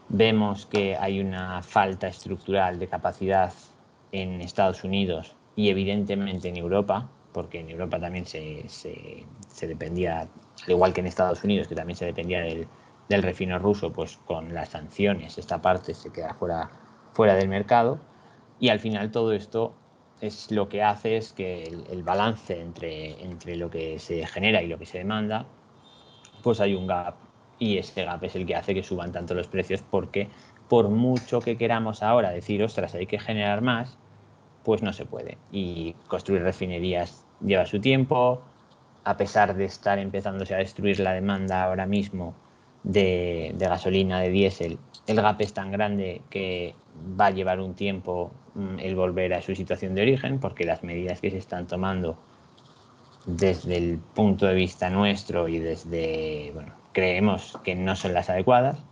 Vemos que hay una falta estructural de capacidad en Estados Unidos y evidentemente en Europa, porque en Europa también se dependía, al igual que en Estados Unidos, que también se dependía del refino ruso, pues con las sanciones esta parte se queda fuera del mercado. Y al final todo esto es lo que hace es que el balance entre lo que se genera y lo que se demanda, pues hay un gap, y ese gap es el que hace que suban tanto los precios, porque por mucho que queramos ahora decir, ostras, hay que generar más, pues no se puede. Y construir refinerías lleva su tiempo, a pesar de estar empezándose a destruir la demanda ahora mismo de gasolina, de diésel. El gap es tan grande que va a llevar un tiempo el volver a su situación de origen, porque las medidas que se están tomando desde el punto de vista nuestro y desde, bueno, creemos que no son las adecuadas.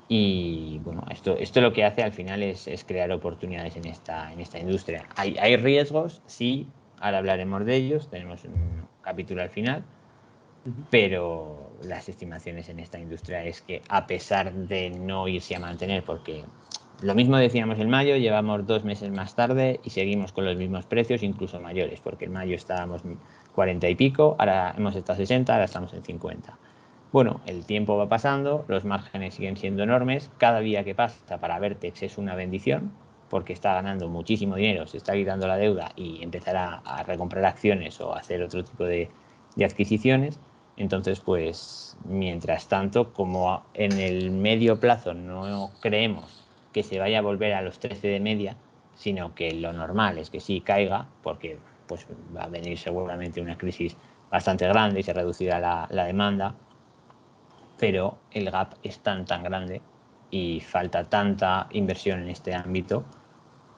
Y bueno, esto lo que hace al final es crear oportunidades en esta industria. Hay riesgos, sí, ahora hablaremos de ellos, tenemos un capítulo al final, pero las estimaciones en esta industria es que, a pesar de no irse a mantener, porque lo mismo decíamos en mayo, llevamos 2 meses más tarde y seguimos con los mismos precios, incluso mayores, porque en mayo estábamos 40 y pico, ahora hemos estado 60, ahora estamos en 50. Bueno, el tiempo va pasando, los márgenes siguen siendo enormes, cada día que pasa para Vertex es una bendición, porque está ganando muchísimo dinero, se está quitando la deuda y empezará a recomprar acciones o a hacer otro tipo de adquisiciones. Entonces, pues, mientras tanto, como en el medio plazo no creemos que se vaya a volver a los 13 de media, sino que lo normal es que sí caiga, porque pues va a venir seguramente una crisis bastante grande y se reducirá la demanda, pero el gap es tan grande y falta tanta inversión en este ámbito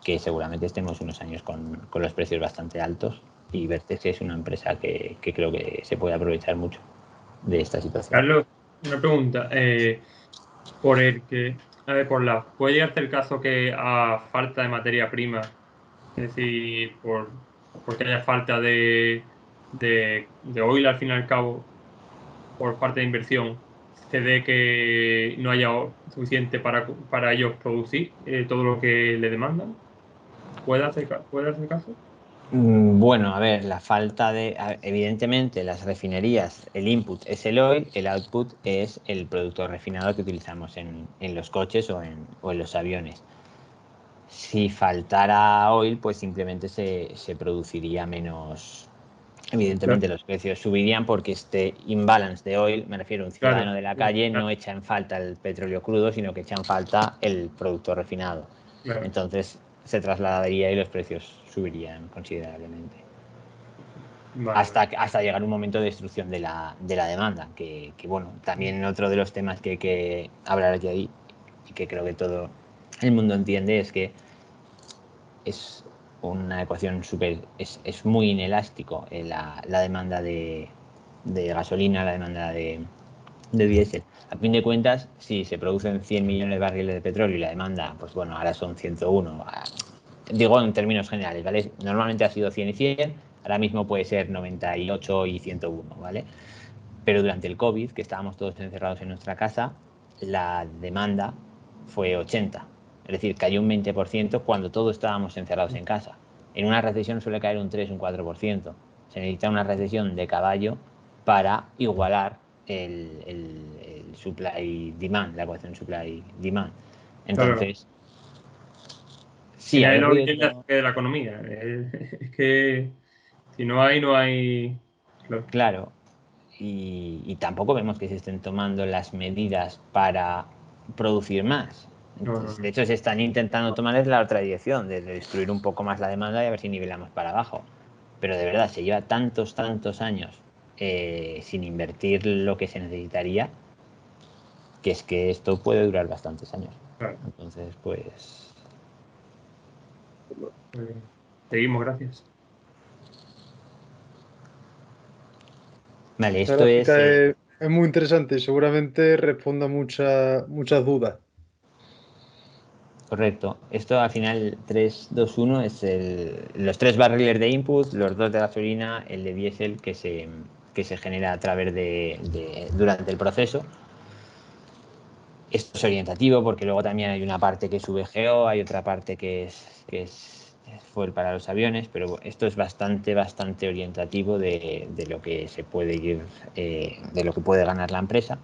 que seguramente estemos unos años con los precios bastante altos, y Vertex es una empresa que creo que se puede aprovechar mucho de esta situación. Carlos, una pregunta. ¿Puede llegarse el caso que a falta de materia prima, es decir, porque haya falta de oil al fin y al cabo, por parte de inversión, se dé que no haya suficiente para ellos producir todo lo que le demandan? ¿Puede hacer caso? Bueno, a ver, evidentemente las refinerías, el input es el oil, el output es el producto refinado que utilizamos en los coches o en los aviones. Si faltara oil, pues simplemente se produciría menos. Evidentemente los precios subirían porque este imbalance de oil, me refiero a un ciudadano de la calle, no echa en falta el petróleo crudo, sino que echa en falta el producto refinado. Claro. Entonces se trasladaría y los precios subirían considerablemente. Vale. Hasta llegar a un momento de destrucción de la demanda, que bueno, también otro de los temas que hay que hablar aquí ahí, y que creo que todo el mundo entiende, es que es una ecuación es muy inelástico la demanda de gasolina, la demanda de diésel. A fin de cuentas, si se producen 100 millones de barriles de petróleo y la demanda, pues bueno, ahora son 101, digo en términos generales, ¿vale? Normalmente ha sido 100 y 100, ahora mismo puede ser 98 y 101, ¿vale? Pero durante el COVID, que estábamos todos encerrados en nuestra casa, la demanda fue 80. Es decir, cayó un 20% cuando todos estábamos encerrados en casa. En una recesión suele caer un 3, un 4%. Se necesita una recesión de caballo para igualar el supply-demand, la ecuación supply-demand. Entonces, sí, hay Hay una orilla riesgo. de la economía. Es que si no hay, no hay. Claro, y tampoco vemos que se estén tomando las medidas para producir más. Entonces, de hecho, se están intentando tomar es la otra dirección, de destruir un poco más la demanda y a ver si nivelamos para abajo. Pero de verdad, se lleva tantos años sin invertir lo que se necesitaría, que es que esto puede durar bastantes años. Claro. Entonces, pues... Seguimos, gracias. Vale, La esto gráfica es... es muy interesante y seguramente responda muchas dudas. Correcto. Esto al final 3, 2, 1 es los 3 barriles de input, los 2 de gasolina, el de diésel que se genera a través durante el proceso. Esto es orientativo porque luego también hay una parte que es VGO, hay otra parte que es fuel para los aviones, pero esto es bastante orientativo de lo que se puede ir, de lo que puede ganar la empresa.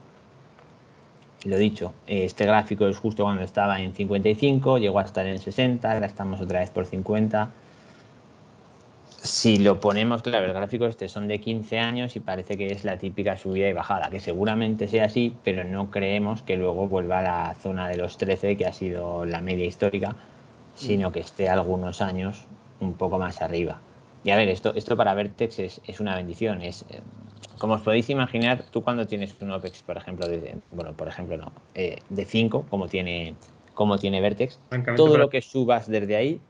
Lo dicho, este gráfico es justo cuando estaba en 55, llegó a estar en 60, ahora estamos otra vez por 50. Si lo ponemos, claro, el gráfico este son de 15 años y parece que es la típica subida y bajada, que seguramente sea así, pero no creemos que luego vuelva a la zona de los 13, que ha sido la media histórica, sino que esté algunos años un poco más arriba. Y a ver, esto para Vertex es una bendición. Como os podéis imaginar, tú cuando tienes un OPEX, por ejemplo, de 5, como tiene Vertex, todo lo que subas desde ahí,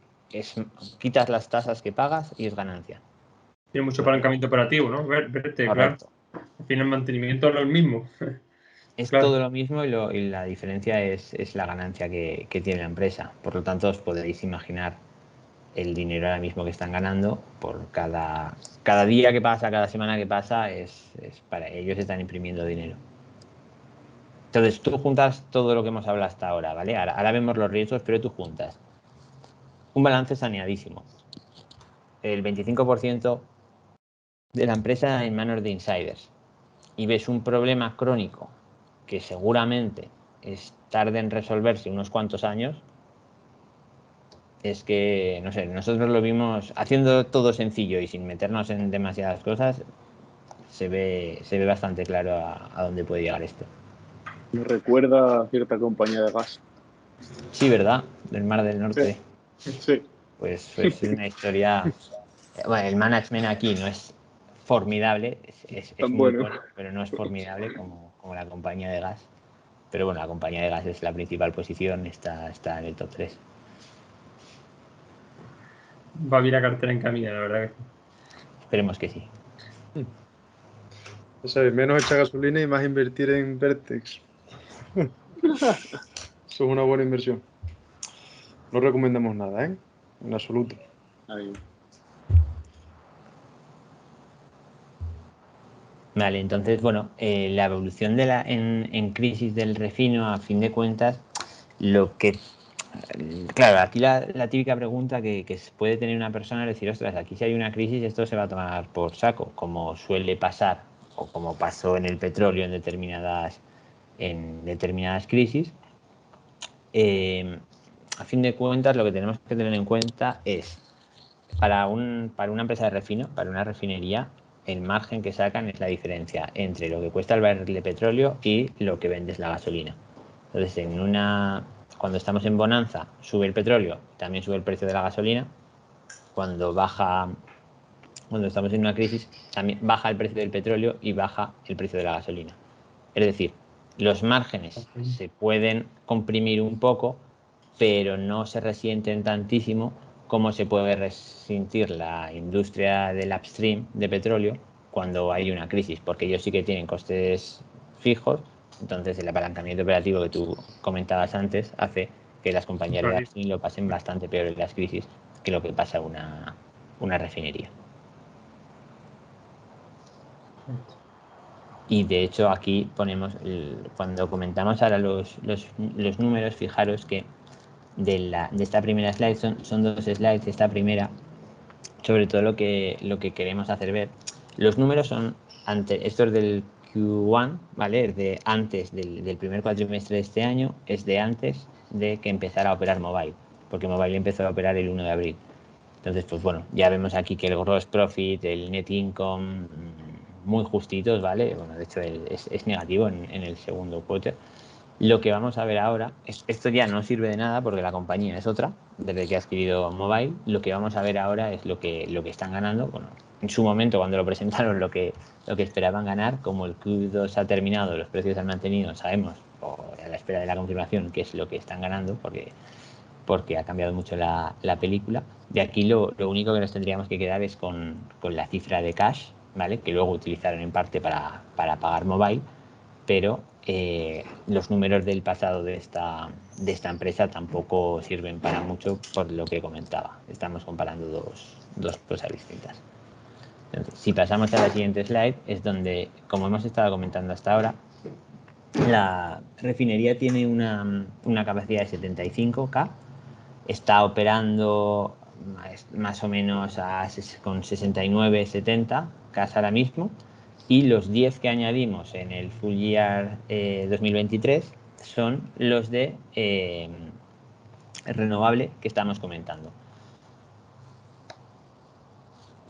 quitas las tasas que pagas y es ganancia. Tiene mucho apalancamiento operativo, ¿no? Verte, claro. Al final el mantenimiento es lo mismo. Es Claro. todo lo mismo y la diferencia es la ganancia que tiene la empresa. Por lo tanto, os podéis imaginar el dinero ahora mismo que están ganando por cada día que pasa, cada semana que pasa, es para ellos están imprimiendo dinero. Entonces, tú juntas todo lo que hemos hablado hasta ahora, ¿vale? Ahora vemos los riesgos, pero tú juntas un balance saneadísimo, el 25% de la empresa en manos de insiders, y ves un problema crónico que seguramente tarde en resolverse unos cuantos años, es que, no sé, nosotros lo vimos haciendo todo sencillo y sin meternos en demasiadas cosas, se ve bastante claro a dónde puede llegar esto. Me recuerda a cierta compañía de gas. Sí, ¿verdad? Del Mar del Norte. Sí. Pues es una historia... Bueno, el management aquí no es formidable, es Tan muy bueno. bueno, pero no es formidable como la compañía de gas. Pero bueno, la compañía de gas es la principal posición, está en el top 3. Va a ir a cartera en camino, la verdad que sí. Esperemos que sí. Ya sabes, menos echar gasolina y más invertir en Vertex. Eso es una buena inversión. No recomendamos nada, ¿eh? En absoluto. Ahí. Vale, entonces, bueno, la evolución en crisis del refino, a fin de cuentas, lo que... Claro, aquí la típica pregunta que puede tener una persona es decir, ostras, aquí si hay una crisis esto se va a tomar por saco, como suele pasar o como pasó en el petróleo en determinadas crisis. A fin de cuentas, lo que tenemos que tener en cuenta es, para una empresa de refino, para una refinería, el margen que sacan es la diferencia entre lo que cuesta el barril de petróleo y lo que vendes la gasolina. Entonces, cuando estamos en bonanza, sube el petróleo, también sube el precio de la gasolina. Cuando estamos en una crisis, también baja el precio del petróleo y baja el precio de la gasolina. Es decir, los márgenes se pueden comprimir un poco, pero no se resienten tantísimo como se puede resentir la industria del upstream de petróleo cuando hay una crisis, porque ellos sí que tienen costes fijos. Entonces, el apalancamiento operativo que tú comentabas antes hace que las compañías de upstream lo pasen bastante peor en las crisis que lo que pasa una refinería. Y de hecho aquí ponemos, cuando comentamos ahora los números, fijaros que de esta primera slide son 2 slides. Esta primera, sobre todo lo que queremos hacer ver, los números son, esto es del Q1, ¿vale? Es de antes del primer cuatrimestre de este año, es de antes de que empezara a operar Mobile, porque Mobile empezó a operar el 1 de abril. Entonces, pues bueno, ya vemos aquí que el gross profit, el net income, muy justitos, ¿vale? Bueno, de hecho es negativo en el segundo quarter. Lo que vamos a ver ahora, esto ya no sirve de nada porque la compañía es otra, desde que ha adquirido Mobile. Lo que vamos a ver ahora es lo que están ganando. Bueno, en su momento cuando lo presentaron lo que esperaban ganar, como el Q2 ha terminado, los precios han mantenido, sabemos, o a la espera de la confirmación, qué es lo que están ganando, porque ha cambiado mucho la película. De aquí lo único que nos tendríamos que quedar es con la cifra de cash, ¿vale? Que luego utilizaron en parte para pagar Mobile, pero los números del pasado de esta empresa tampoco sirven para mucho por lo que comentaba. Estamos comparando dos cosas distintas. Entonces, si pasamos a la siguiente slide, es donde, como hemos estado comentando hasta ahora, la refinería tiene una capacidad de 75K, está operando más o menos con 69-70K ahora mismo, y los 10 que añadimos en el full year 2023 son los de renovable que estamos comentando.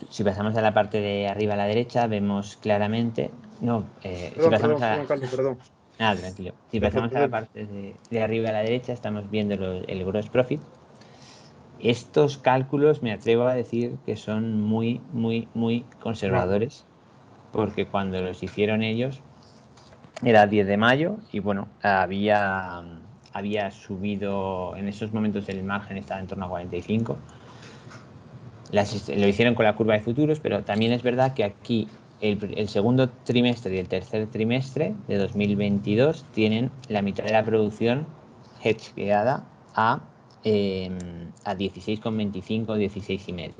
Si pasamos a la parte de arriba a la derecha, vemos claramente... Perdón. Nada, tranquilo. Si pasamos a la parte de arriba a la derecha, estamos viendo el gross profit. Estos cálculos me atrevo a decir que son muy, muy, muy conservadores, porque cuando los hicieron ellos era 10 de mayo y bueno, había subido, en esos momentos el margen estaba en torno a 45. Lo hicieron con la curva de futuros, pero también es verdad que aquí el segundo trimestre y el tercer trimestre de 2022 tienen la mitad de la producción hedgeada a 16,25, 16,5.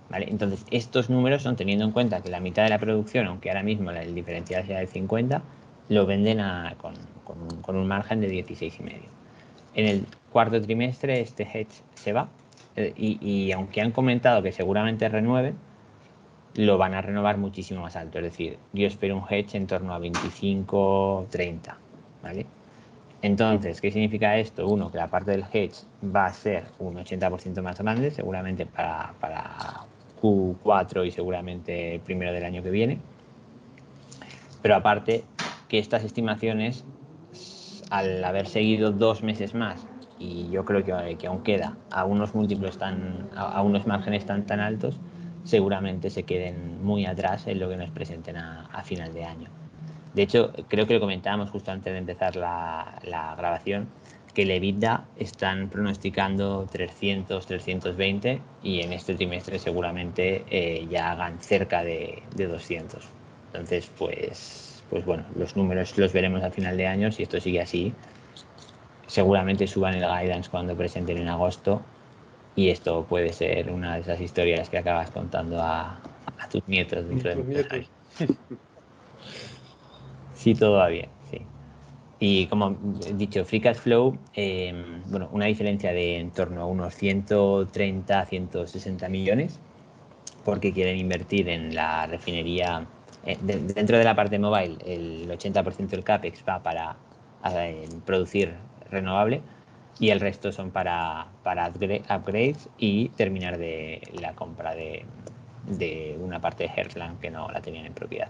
¿Vale? Entonces, estos números son teniendo en cuenta que la mitad de la producción, aunque ahora mismo el diferencial sea de 50, lo venden con un margen de 16,5. En el cuarto trimestre este hedge se va y aunque han comentado que seguramente renueven, lo van a renovar muchísimo más alto. Es decir, yo espero un hedge en torno a 25-30, ¿vale? Entonces, ¿qué significa esto? Uno, que la parte del hedge va a ser un 80% más grande, seguramente para Q4 y seguramente primero del año que viene. Pero aparte, que estas estimaciones, al haber seguido 2 meses más, y yo creo que aún queda a unos múltiplos a unos márgenes tan altos, seguramente se queden muy atrás en lo que nos presenten a final de año. De hecho, creo que lo comentábamos justo antes de empezar la grabación, que el EBITDA están pronosticando 300, 320 y en este trimestre seguramente ya hagan cerca de 200. Entonces, pues bueno, los números los veremos al final de año. Si esto sigue así, seguramente suban el guidance cuando presenten en agosto y esto puede ser una de esas historias que acabas contando a tus nietos dentro de muchos años. Sí, todo va bien, sí. Y como he dicho, Free Cash Flow, bueno, una diferencia de en torno a unos 130, 160 millones, porque quieren invertir en la refinería. Dentro de la parte mobile, el 80% del CAPEX va para producir renovable y el resto son para upgrades y terminar de la compra de una parte de Heartland que no la tenían en propiedad.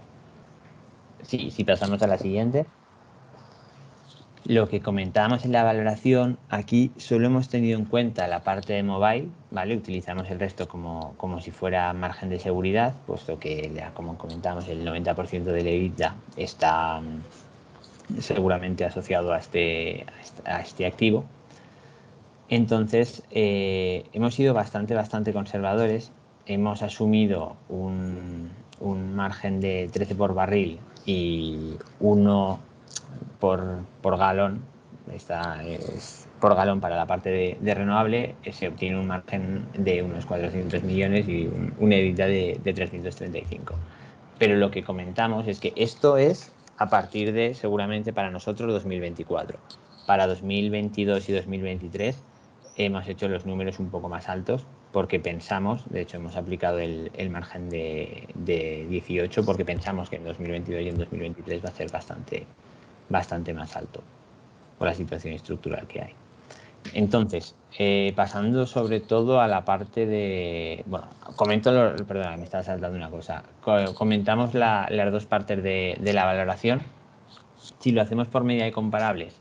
Sí, si pasamos a la siguiente. Lo que comentábamos en la valoración, aquí solo hemos tenido en cuenta la parte de mobile, ¿vale? Utilizamos el resto como si fuera margen de seguridad, puesto que, como comentábamos, el 90% del EBITDA está seguramente asociado a este activo. Entonces, hemos sido bastante conservadores. Hemos asumido un margen de 13 por barril y 1 por galón. Esta es por galón para la parte de renovable. Se obtiene un margen de unos 400 millones y un EBITDA de 335. Pero lo que comentamos es que esto es a partir de, seguramente para nosotros, 2024. Para 2022 y 2023 hemos hecho los números un poco más altos porque pensamos, de hecho hemos aplicado el margen de 18 porque pensamos que en 2022 y en 2023 va a ser bastante más alto por la situación estructural que hay. Entonces, pasando sobre todo a la parte de... Bueno, perdona, me estaba saltando una cosa. Comentamos las dos partes de la valoración. Si lo hacemos por media de comparables,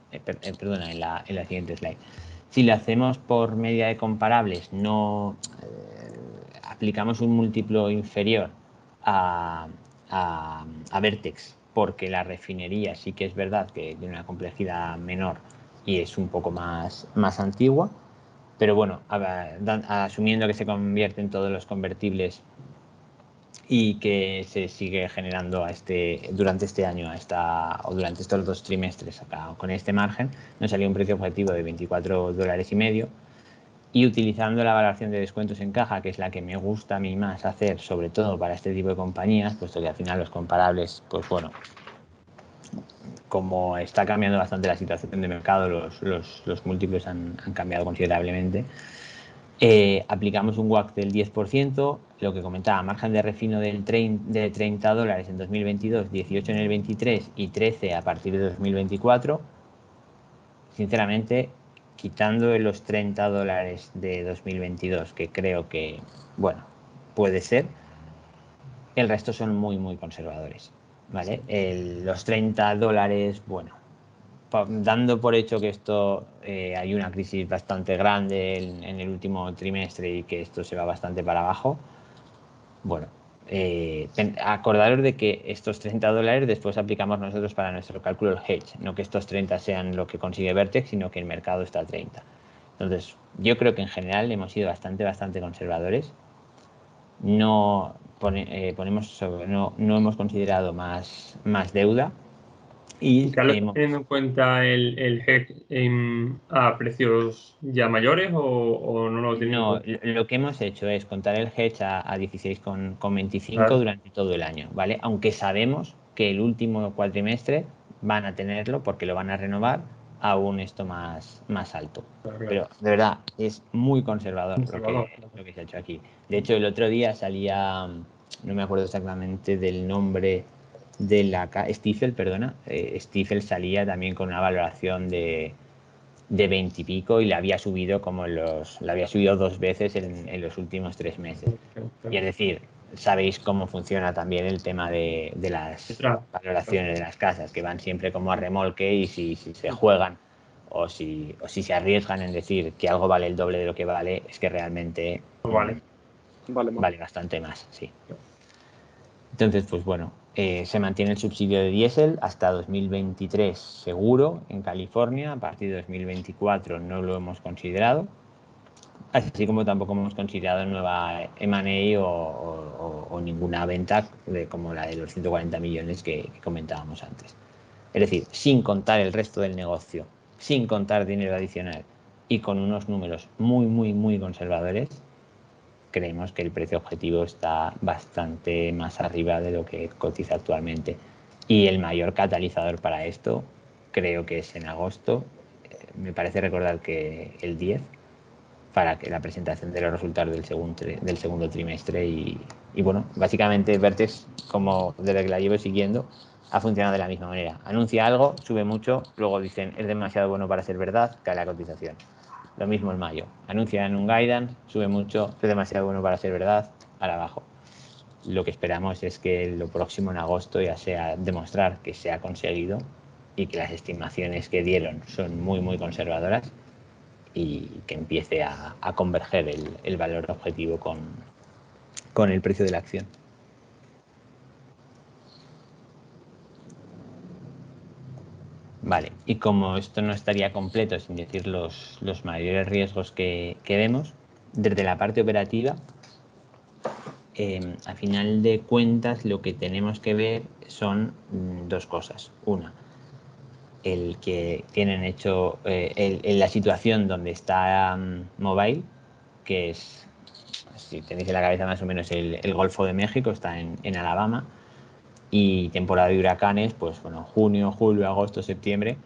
perdona, en la siguiente slide. Si lo hacemos por media de comparables, no aplicamos un múltiplo inferior a Vertex, porque la refinería sí que es verdad que tiene una complejidad menor y es un poco más antigua, pero bueno, asumiendo que se convierten todos los convertibles y que se sigue generando durante este año o durante estos 2 trimestres con este margen, nos salió un precio objetivo de $24.50 y utilizando la valoración de descuentos en caja, que es la que me gusta a mí más hacer, sobre todo para este tipo de compañías, puesto que al final los comparables, pues bueno, como está cambiando bastante la situación de mercado, los múltiplos han cambiado considerablemente. Aplicamos un WACC del 10%, lo que comentaba, margen de refino de $30 en 2022, 18 en el 23 y 13 a partir de 2024. Sinceramente, quitando los $30 de 2022, que creo que, bueno, puede ser, el resto son muy conservadores, ¿vale? Los $30, bueno, dando por hecho que esto hay una crisis bastante grande en el último trimestre y que esto se va bastante para abajo, bueno, acordaros de que estos $30 después aplicamos nosotros para nuestro cálculo el hedge, no que estos 30 sean lo que consigue Vertex, sino que el mercado está a 30. Entonces, yo creo que en general hemos sido bastante conservadores. No hemos considerado más deuda. Y Carlos, ¿estás teniendo en cuenta el hedge a precios ya mayores o no lo tienes en cuenta? Lo que hemos hecho es contar el hedge a 16,25 durante todo el año, ¿vale? Aunque sabemos que el último cuatrimestre van a tenerlo porque lo van a renovar aún esto más alto. Claro. Pero de verdad es muy conservador lo que se ha hecho aquí. De hecho, el otro día salía, no me acuerdo exactamente del nombre Stifel, perdona, Stifel salía también con una valoración de 20 y pico y la había subido la había subido 2 veces en los últimos 3 meses. Y es decir, sabéis cómo funciona también el tema de las valoraciones de las casas, que van siempre como a remolque, y si se juegan o si se arriesgan en decir que algo vale el doble de lo que vale, es que realmente vale bastante más, sí. Entonces, pues bueno, se mantiene el subsidio de diésel hasta 2023 seguro en California. A partir de 2024 no lo hemos considerado, así como tampoco hemos considerado nueva M&A o ninguna venta como la de los 140 millones que comentábamos antes. Es decir, sin contar el resto del negocio, sin contar dinero adicional y con unos números muy, muy, muy conservadores, creemos que el precio objetivo está bastante más arriba de lo que cotiza actualmente. Y el mayor catalizador para esto creo que es en agosto. Me parece recordar que el 10, para que la presentación de los resultados del segundo trimestre. Y bueno, básicamente Vertex, como desde que la llevo siguiendo, ha funcionado de la misma manera. Anuncia algo, sube mucho, luego dicen es demasiado bueno para ser verdad, cae la cotización. Lo mismo en mayo. Anuncian un guidance, sube mucho, es demasiado bueno para ser verdad, para abajo. Lo que esperamos es que lo próximo en agosto ya sea demostrar que se ha conseguido y que las estimaciones que dieron son muy, muy conservadoras y que empiece a converger el valor objetivo con el precio de la acción. Vale, y como esto no estaría completo sin decir los mayores riesgos que vemos, desde la parte operativa, a final de cuentas lo que tenemos que ver son 2 cosas. Una, el que tienen hecho la situación donde está Mobile, que es, si tenéis en la cabeza más o menos el Golfo de México, está en Alabama, y temporada de huracanes, pues bueno, junio, julio, agosto, septiembre.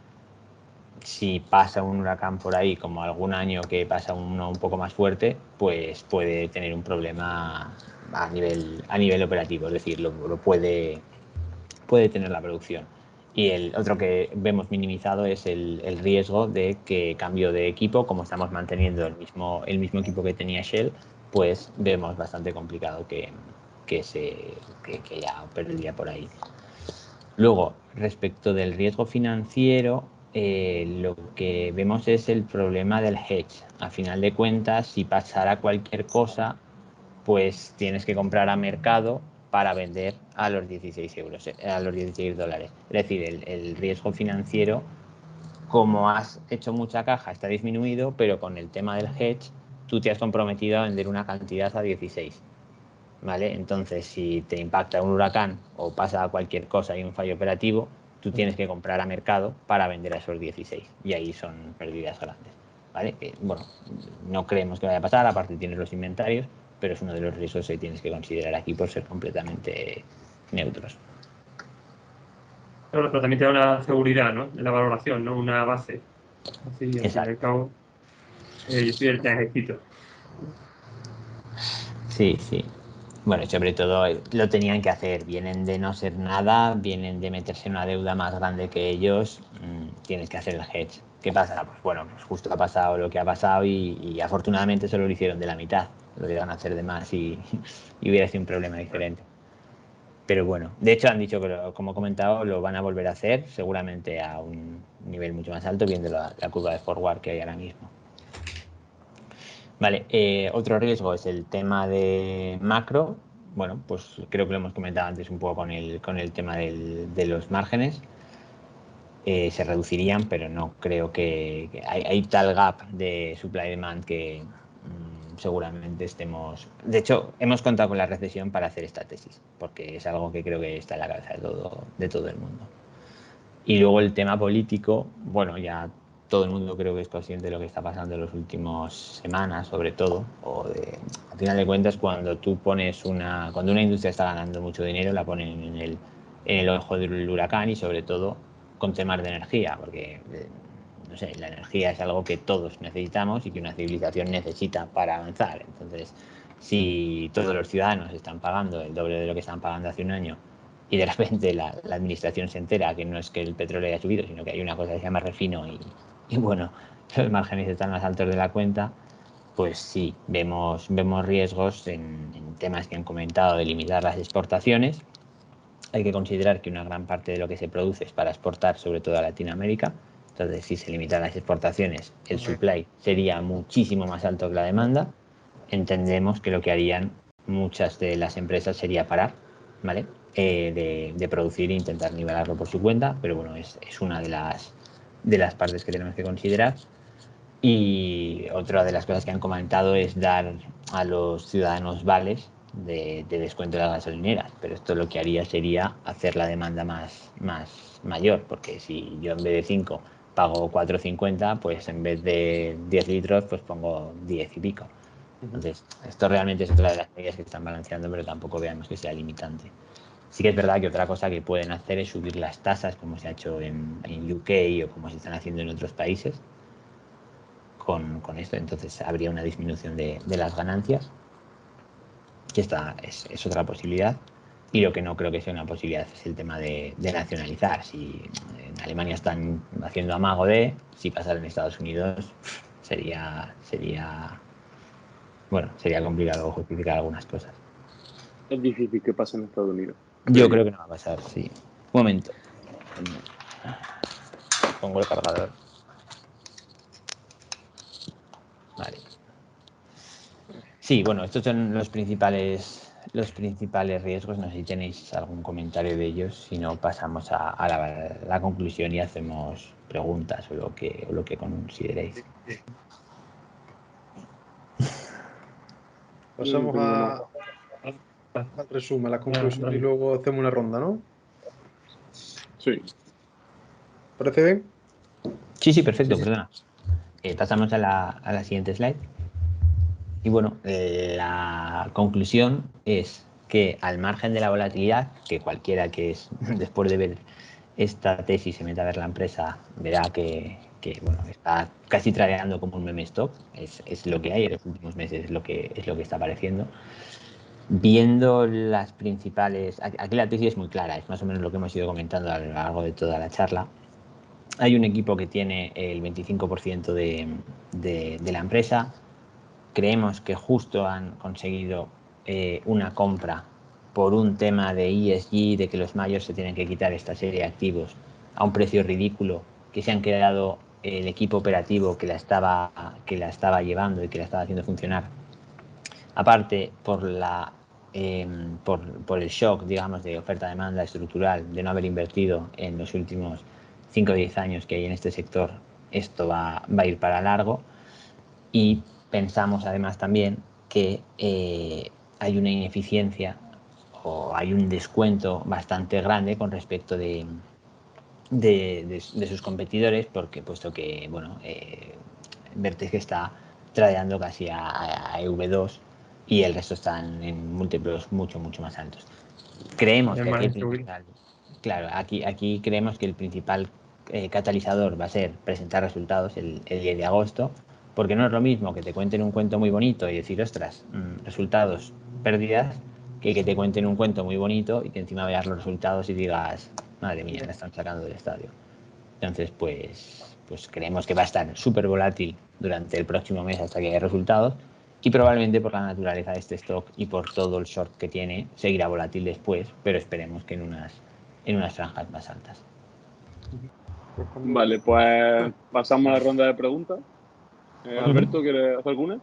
Si pasa un huracán por ahí, como algún año que pasa uno un poco más fuerte, pues puede tener un problema a nivel operativo, es decir, lo puede tener la producción. Y el otro que vemos minimizado es el riesgo de que cambio de equipo, como estamos manteniendo el mismo equipo que tenía Shell, pues vemos bastante complicado que ya perdería por ahí. Luego, respecto del riesgo financiero, lo que vemos es el problema del hedge. A final de cuentas, si pasara cualquier cosa, pues tienes que comprar a mercado para vender a los 16 euros, a los 16 dólares. Es decir, el riesgo financiero, como has hecho mucha caja, está disminuido, pero con el tema del hedge, tú te has comprometido a vender una cantidad a 16. ¿Vale? Entonces, si te impacta un huracán o pasa cualquier cosa y un fallo operativo, tú tienes que comprar a mercado para vender a esos 16. Y ahí son pérdidas grandes. ¿Vale? Bueno, no creemos que vaya a pasar, aparte tienes los inventarios, pero es uno de los riesgos que tienes que considerar aquí por ser completamente neutros. Pero también te da una seguridad, ¿no? En la valoración, ¿no? Una base. Así, al fin y al cabo, yo soy el trajecito. Sí, sí. Bueno, sobre todo lo tenían que hacer. Vienen de no ser nada, vienen de meterse en una deuda más grande que ellos. Tienes que hacer el hedge. ¿Qué pasa? Pues bueno, pues justo ha pasado lo que ha pasado y afortunadamente solo lo hicieron de la mitad. Lo iban a hacer de más y hubiera sido un problema diferente. Pero bueno, de hecho han dicho que, como he comentado, lo van a volver a hacer, seguramente a un nivel mucho más alto, viendo la curva de forward que hay ahora mismo. Vale, otro riesgo es el tema de macro. Bueno, pues creo que lo hemos comentado antes un poco con el tema de los márgenes. Se reducirían, pero no creo que hay tal gap de supply demand que seguramente estemos. De hecho, hemos contado con la recesión para hacer esta tesis, porque es algo que creo que está en la cabeza de todo el mundo. Y luego el tema político, bueno, ya todo el mundo creo que es consciente de lo que está pasando en las últimas semanas, sobre todo, al final de cuentas, cuando una industria está ganando mucho dinero, la ponen en el ojo del huracán, y sobre todo con temas de energía, porque no sé, la energía es algo que todos necesitamos y que una civilización necesita para avanzar. Entonces, si todos los ciudadanos están pagando el doble de lo que estaban pagando hace un año y de repente la administración se entera que no es que el petróleo haya subido, sino que hay una cosa que se llama refino y bueno, los márgenes están más altos de la cuenta, pues sí, vemos riesgos en temas que han comentado de limitar las exportaciones. Hay que considerar que una gran parte de lo que se produce es para exportar, sobre todo a Latinoamérica. Entonces, si se limitan las exportaciones, el supply sería muchísimo más alto que la demanda. Entendemos que lo que harían muchas de las empresas sería parar, ¿vale? De producir e intentar nivelarlo por su cuenta, pero bueno, es una de las partes que tenemos que considerar. Y otra de las cosas que han comentado es dar a los ciudadanos vales de descuento de las gasolineras, pero esto lo que haría sería hacer la demanda más mayor, porque si yo en vez de 5 pago 4,50, pues en vez de 10 litros pues pongo 10 y pico. Entonces, esto realmente es otra de las medidas que están balanceando, pero tampoco veamos que sea limitante. Sí que es verdad que otra cosa que pueden hacer es subir las tasas, como se ha hecho en UK o como se están haciendo en otros países con esto. Entonces habría una disminución de las ganancias, que esta es otra posibilidad. Y lo que no creo que sea una posibilidad es el tema de nacionalizar. Si en Alemania están haciendo amago si pasara en Estados Unidos, sería complicado justificar algunas cosas. Es difícil que pase en Estados Unidos. Yo creo que no va a pasar, sí. Un momento. Pongo el cargador. Vale. Sí, bueno, estos son los principales riesgos. No sé si tenéis algún comentario de ellos. Si no, pasamos a la conclusión y hacemos preguntas o lo que consideréis. Pasamos al resumen, a la conclusión y luego hacemos una ronda, ¿no? Sí. ¿Parece bien? Sí, perfecto, perdona. Pasamos a la siguiente slide. Y bueno, la conclusión es que al margen de la volatilidad, que cualquiera que es después de ver esta tesis se meta a ver la empresa, verá que bueno, está casi tradeando como un meme stock, es lo que hay en los últimos meses, es lo que está apareciendo. Viendo las principales, aquí la tesis es muy clara, es más o menos lo que hemos ido comentando a lo largo de toda la charla. Hay un equipo que tiene el 25% de la empresa. Creemos que justo han conseguido una compra por un tema de ESG, de que los mayores se tienen que quitar esta serie de activos a un precio ridículo, que se han quedado el equipo operativo que la estaba llevando y que la estaba haciendo funcionar. Aparte, por el shock, digamos, de oferta-demanda estructural, de no haber invertido en los últimos 5 o 10 años que hay en este sector, esto va a ir para largo. Y pensamos además también que hay una ineficiencia o hay un descuento bastante grande con respecto de sus competidores, porque puesto que Vertex está tradeando casi a EV2 y el resto están en múltiplos mucho más altos. Creemos que aquí creemos que el principal catalizador va a ser presentar resultados el 10 de agosto, porque no es lo mismo que te cuenten un cuento muy bonito y decir, ostras, resultados, pérdidas, que te cuenten un cuento muy bonito y que encima veas los resultados y digas, madre mía, la están sacando del estadio. Entonces, pues creemos que va a estar súper volátil durante el próximo mes hasta que haya resultados, y probablemente por la naturaleza de este stock y por todo el short que tiene, seguirá volátil después, pero esperemos que en unas franjas más altas. Vale, pues pasamos a la ronda de preguntas. Alberto, ¿quieres hacer alguna?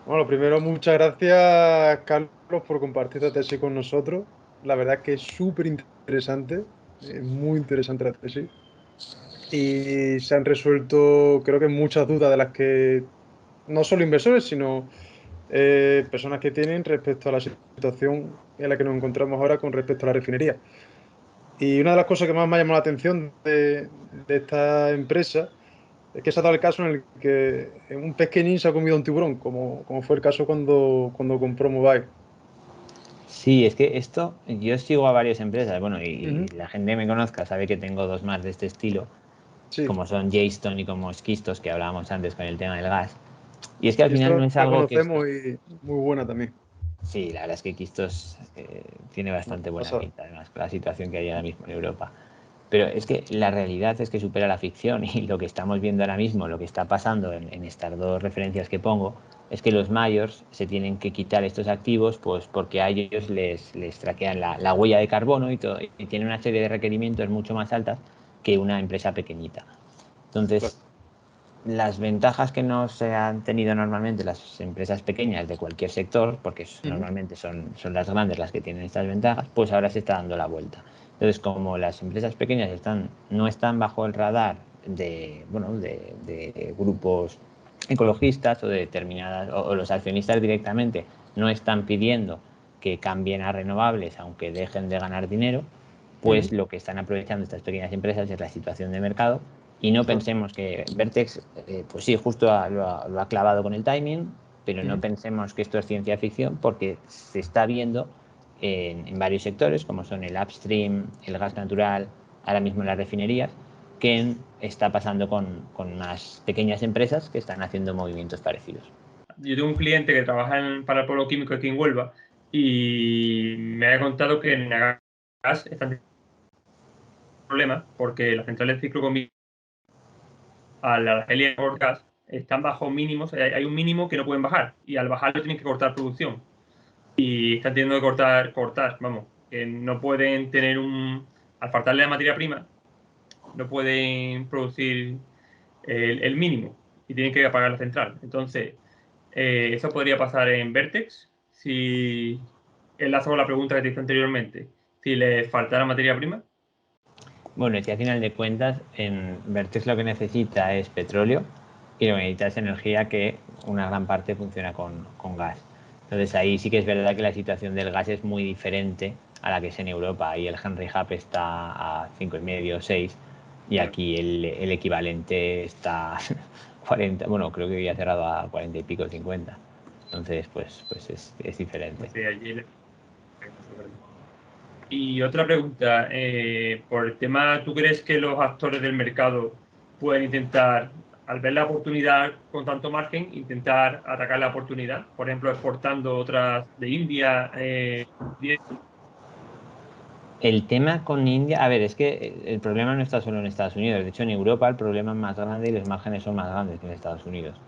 Bueno, primero, muchas gracias, Carlos, por compartir esta tesis con nosotros. La verdad es que es súper interesante, muy interesante la tesis. Y se han resuelto, creo que muchas dudas de las que no solo inversores, sino personas que tienen respecto a la situación en la que nos encontramos ahora con respecto a la refinería. Y una de las cosas que más me ha llamado la atención de esta empresa es que se ha dado el caso en el que un pequeñín se ha comido un tiburón, como fue el caso cuando compró Mobile. Sí, es que esto, yo sigo a varias empresas, bueno, y la gente que me conozca sabe que tengo dos más de este estilo, Sí, como son Jadestone y como Skistos, que hablábamos antes con el tema del gas. Y es que al y esto final no es la algo que conocemos y muy buena también. Sí, la verdad es que Quistos tiene bastante buena pinta, además, con la situación que hay ahora mismo en Europa. Pero es que la realidad es que supera la ficción y lo que estamos viendo ahora mismo, lo que está pasando en estas dos referencias que pongo, es que los mayors se tienen que quitar estos activos pues porque a ellos les traquean la huella de carbono y tienen una serie de requerimientos mucho más altas que una empresa pequeñita. Entonces, las ventajas que no se han tenido normalmente las empresas pequeñas de cualquier sector, porque normalmente son las grandes las que tienen estas ventajas, pues ahora se está dando la vuelta. Entonces, como las empresas pequeñas no están bajo el radar de grupos ecologistas o de determinadas, o los accionistas directamente no están pidiendo que cambien a renovables aunque dejen de ganar dinero, pues lo que están aprovechando estas pequeñas empresas es la situación de mercado. Y no pensemos que Vertex, pues sí, justo lo ha clavado con el timing, pero no pensemos que esto es ciencia ficción porque se está viendo en varios sectores, como son el upstream, el gas natural, ahora mismo las refinerías, que está pasando con unas pequeñas empresas que están haciendo movimientos parecidos. Yo tengo un cliente que trabaja para el polo químico aquí en Huelva y me ha contado que en gas están teniendo problemas porque las centrales de ciclo combinado a la Argelia por gas están bajo mínimos, hay un mínimo que no pueden bajar y al bajarlo tienen que cortar producción y están teniendo que cortar, vamos, que no pueden tener al faltarle la materia prima, no pueden producir el mínimo y tienen que apagar la central. Entonces, eso podría pasar en Vertex si enlazo con la pregunta que te hice anteriormente, si les faltara materia prima. Bueno, y si al final de cuentas en Vertex lo que necesita es petróleo y lo que necesita es energía que una gran parte funciona con gas. Entonces ahí sí que es verdad que la situación del gas es muy diferente a la que es en Europa. Ahí el Henry Hub está a 5,5 o 6 y aquí el equivalente está 40, bueno, creo que había cerrado a 40 y pico, 50. Entonces, pues es diferente. Sí, allí. Y otra pregunta, por el tema, ¿tú crees que los actores del mercado pueden intentar, al ver la oportunidad con tanto margen, intentar atacar la oportunidad? Por ejemplo, exportando otras de India. El tema con India, a ver, es que el problema no está solo en Estados Unidos. De hecho, en Europa el problema es más grande y los márgenes son más grandes que en Estados Unidos.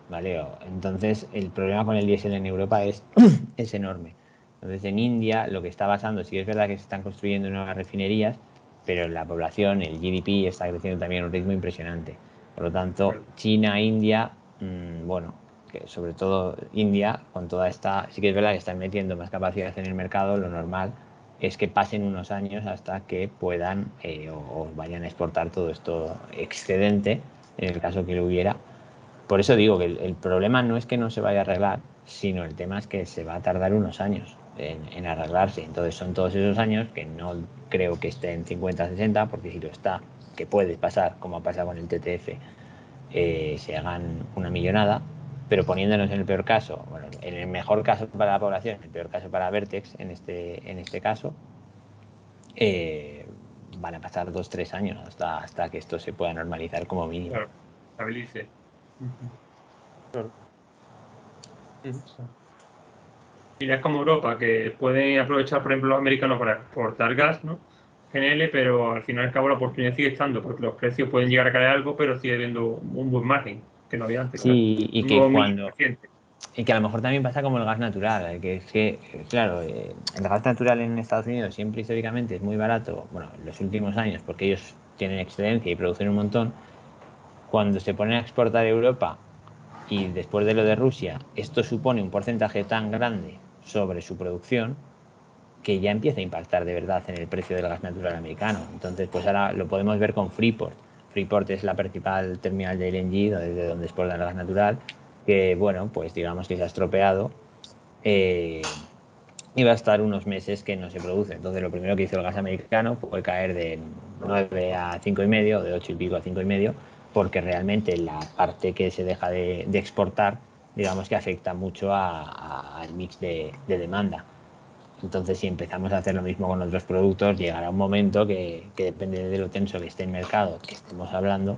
¿Vale? Entonces, el problema con el diésel en Europa es enorme. Entonces, en India lo que está pasando, sí es verdad que se están construyendo nuevas refinerías, pero la población, el GDP, está creciendo también a un ritmo impresionante. Por lo tanto, China, India, bueno, que sobre todo India, con toda esta, sí que es verdad que están metiendo más capacidad en el mercado, lo normal es que pasen unos años hasta que puedan o vayan a exportar todo esto excedente, en el caso que lo hubiera. Por eso digo que el problema no es que no se vaya a arreglar, sino el tema es que se va a tardar unos años en arreglarse. Entonces son todos esos años que no creo que esté en 50, 60, porque si lo está, que puede pasar, como ha pasado con el TTF, se hagan una millonada, pero poniéndonos en el peor caso, bueno, en el mejor caso para la población, en el peor caso para Vertex, en este caso, van a pasar 2-3 años hasta que esto se pueda normalizar como mínimo. Claro, estabilice. Claro. Y es como Europa, que pueden aprovechar, por ejemplo, los americanos para exportar gas, ¿no? GNL, pero al final y al cabo la oportunidad sigue estando, porque los precios pueden llegar a caer algo, pero sigue habiendo un buen margen, que no había antes, claro. Sí, y Un que nuevo cuando... reciente. Y que a lo mejor también pasa como el gas natural, que es que, claro, el gas natural en Estados Unidos siempre históricamente es muy barato, bueno, en los últimos años, porque ellos tienen excedencia y producen un montón. Cuando se ponen a exportar a Europa y después de lo de Rusia, esto supone un porcentaje tan grande sobre su producción que ya empieza a impactar de verdad en el precio del gas natural americano. Entonces, pues ahora lo podemos ver con Freeport. Freeport es la principal terminal de LNG, desde donde exportan el gas natural, que, bueno, pues digamos que se ha estropeado y va a estar unos meses que no se produce. Entonces, lo primero que hizo el gas americano fue caer de 9 a 5,5, de 8 y pico a 5,5, porque realmente la parte que se deja de exportar, digamos que afecta mucho al mix de demanda. Entonces, si empezamos a hacer lo mismo con otros productos, llegará un momento que depende de lo tenso que esté el mercado, que estemos hablando,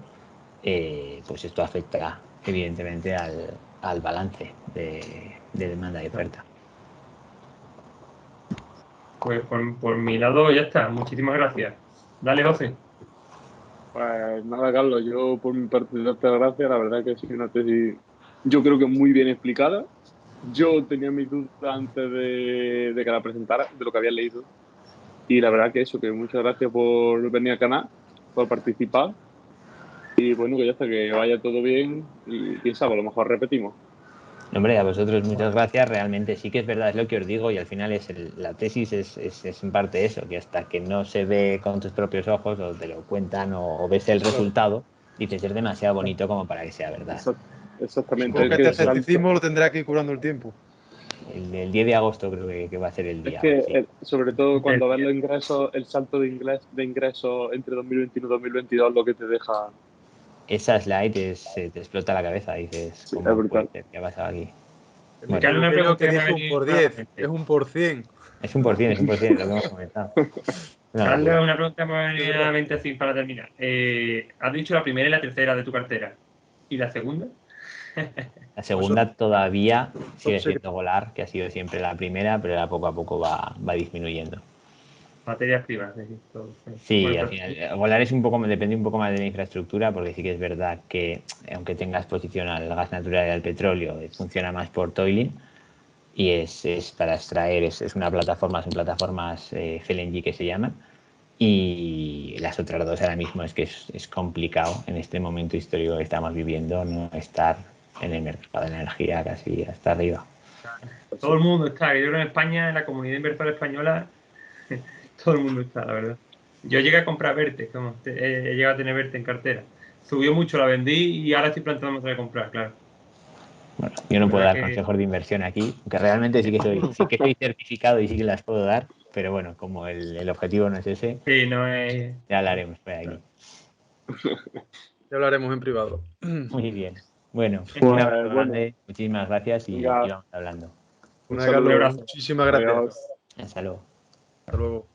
pues esto afectará evidentemente al balance de demanda y oferta. Pues por mi lado ya está. Muchísimas gracias. Dale, José. Pues nada, Carlos, yo por mi parte darte las gracias. La verdad que sí, una tesis yo creo que muy bien explicada. Yo tenía mis dudas antes de que la presentara, de lo que había leído. Y la verdad que eso, que muchas gracias por venir al canal, por participar. Y bueno, que ya está, que vaya todo bien. Y quién sabe, a lo mejor repetimos. Hombre, a vosotros muchas gracias. Realmente sí que es verdad, es lo que os digo, y al final la tesis es en parte eso, que hasta que no se ve con tus propios ojos o te lo cuentan o ves el resultado, dices, es demasiado bonito como para que sea verdad. Exactamente. Supongo que Es que este escepticismo lo tendrá que ir curando el tiempo. El 10 de agosto creo que va a ser el día. Es que, sí. sobre todo cuando ves los ingresos, el salto de ingresos entre 2021 y 2022, lo que te deja. Esa slide te explota la cabeza, dices, Sí, ¿cómo es brutal. puede ser? ¿Qué ha pasado aquí? El Carlos, una pequeño pregunta que que me ha dijo un venido por a la 10, mente. es un por 100. Es un por cien, lo que hemos comentado. Una Carlos, locura. una pregunta que me ha venido a la mente así para terminar. Has dicho la primera y la tercera de tu cartera. ¿Y la segunda? La segunda todavía sigue secret. siendo Golar, que ha sido siempre la primera, pero ahora poco a poco va disminuyendo. Materias primas, es decir, todo. Sí, Bueno, al final, Golar es depende un poco más de la infraestructura, porque sí que es verdad que aunque tenga exposición al gas natural y al petróleo, funciona más por Toiling y es para extraer, son plataformas FLNG que se llaman. Y las otras dos ahora mismo es que es complicado en este momento histórico que estamos viviendo no estar en el mercado de la energía casi hasta arriba. todo el mundo está. Yo creo que en España, en la comunidad inversora española, todo el mundo está, la verdad. Yo llegué a comprar Verte, he llegado a tener Verte en cartera. Subió mucho, la vendí y ahora estoy planteándome otra vez comprar, claro. Bueno, yo no La puedo verdad dar que consejos de inversión aquí, aunque realmente sí que soy certificado y sí que las puedo dar, pero bueno, como el objetivo no es ese, sí, no es. ya hablaremos por aquí. Ya hablaremos en privado. Muy bien. Bueno, un Pues abrazo bueno, grande, muchísimas gracias y venga, vamos hablando. un Bueno, saludo. Carlos, muchísimas gracias. Adiós. Hasta luego. Hasta luego.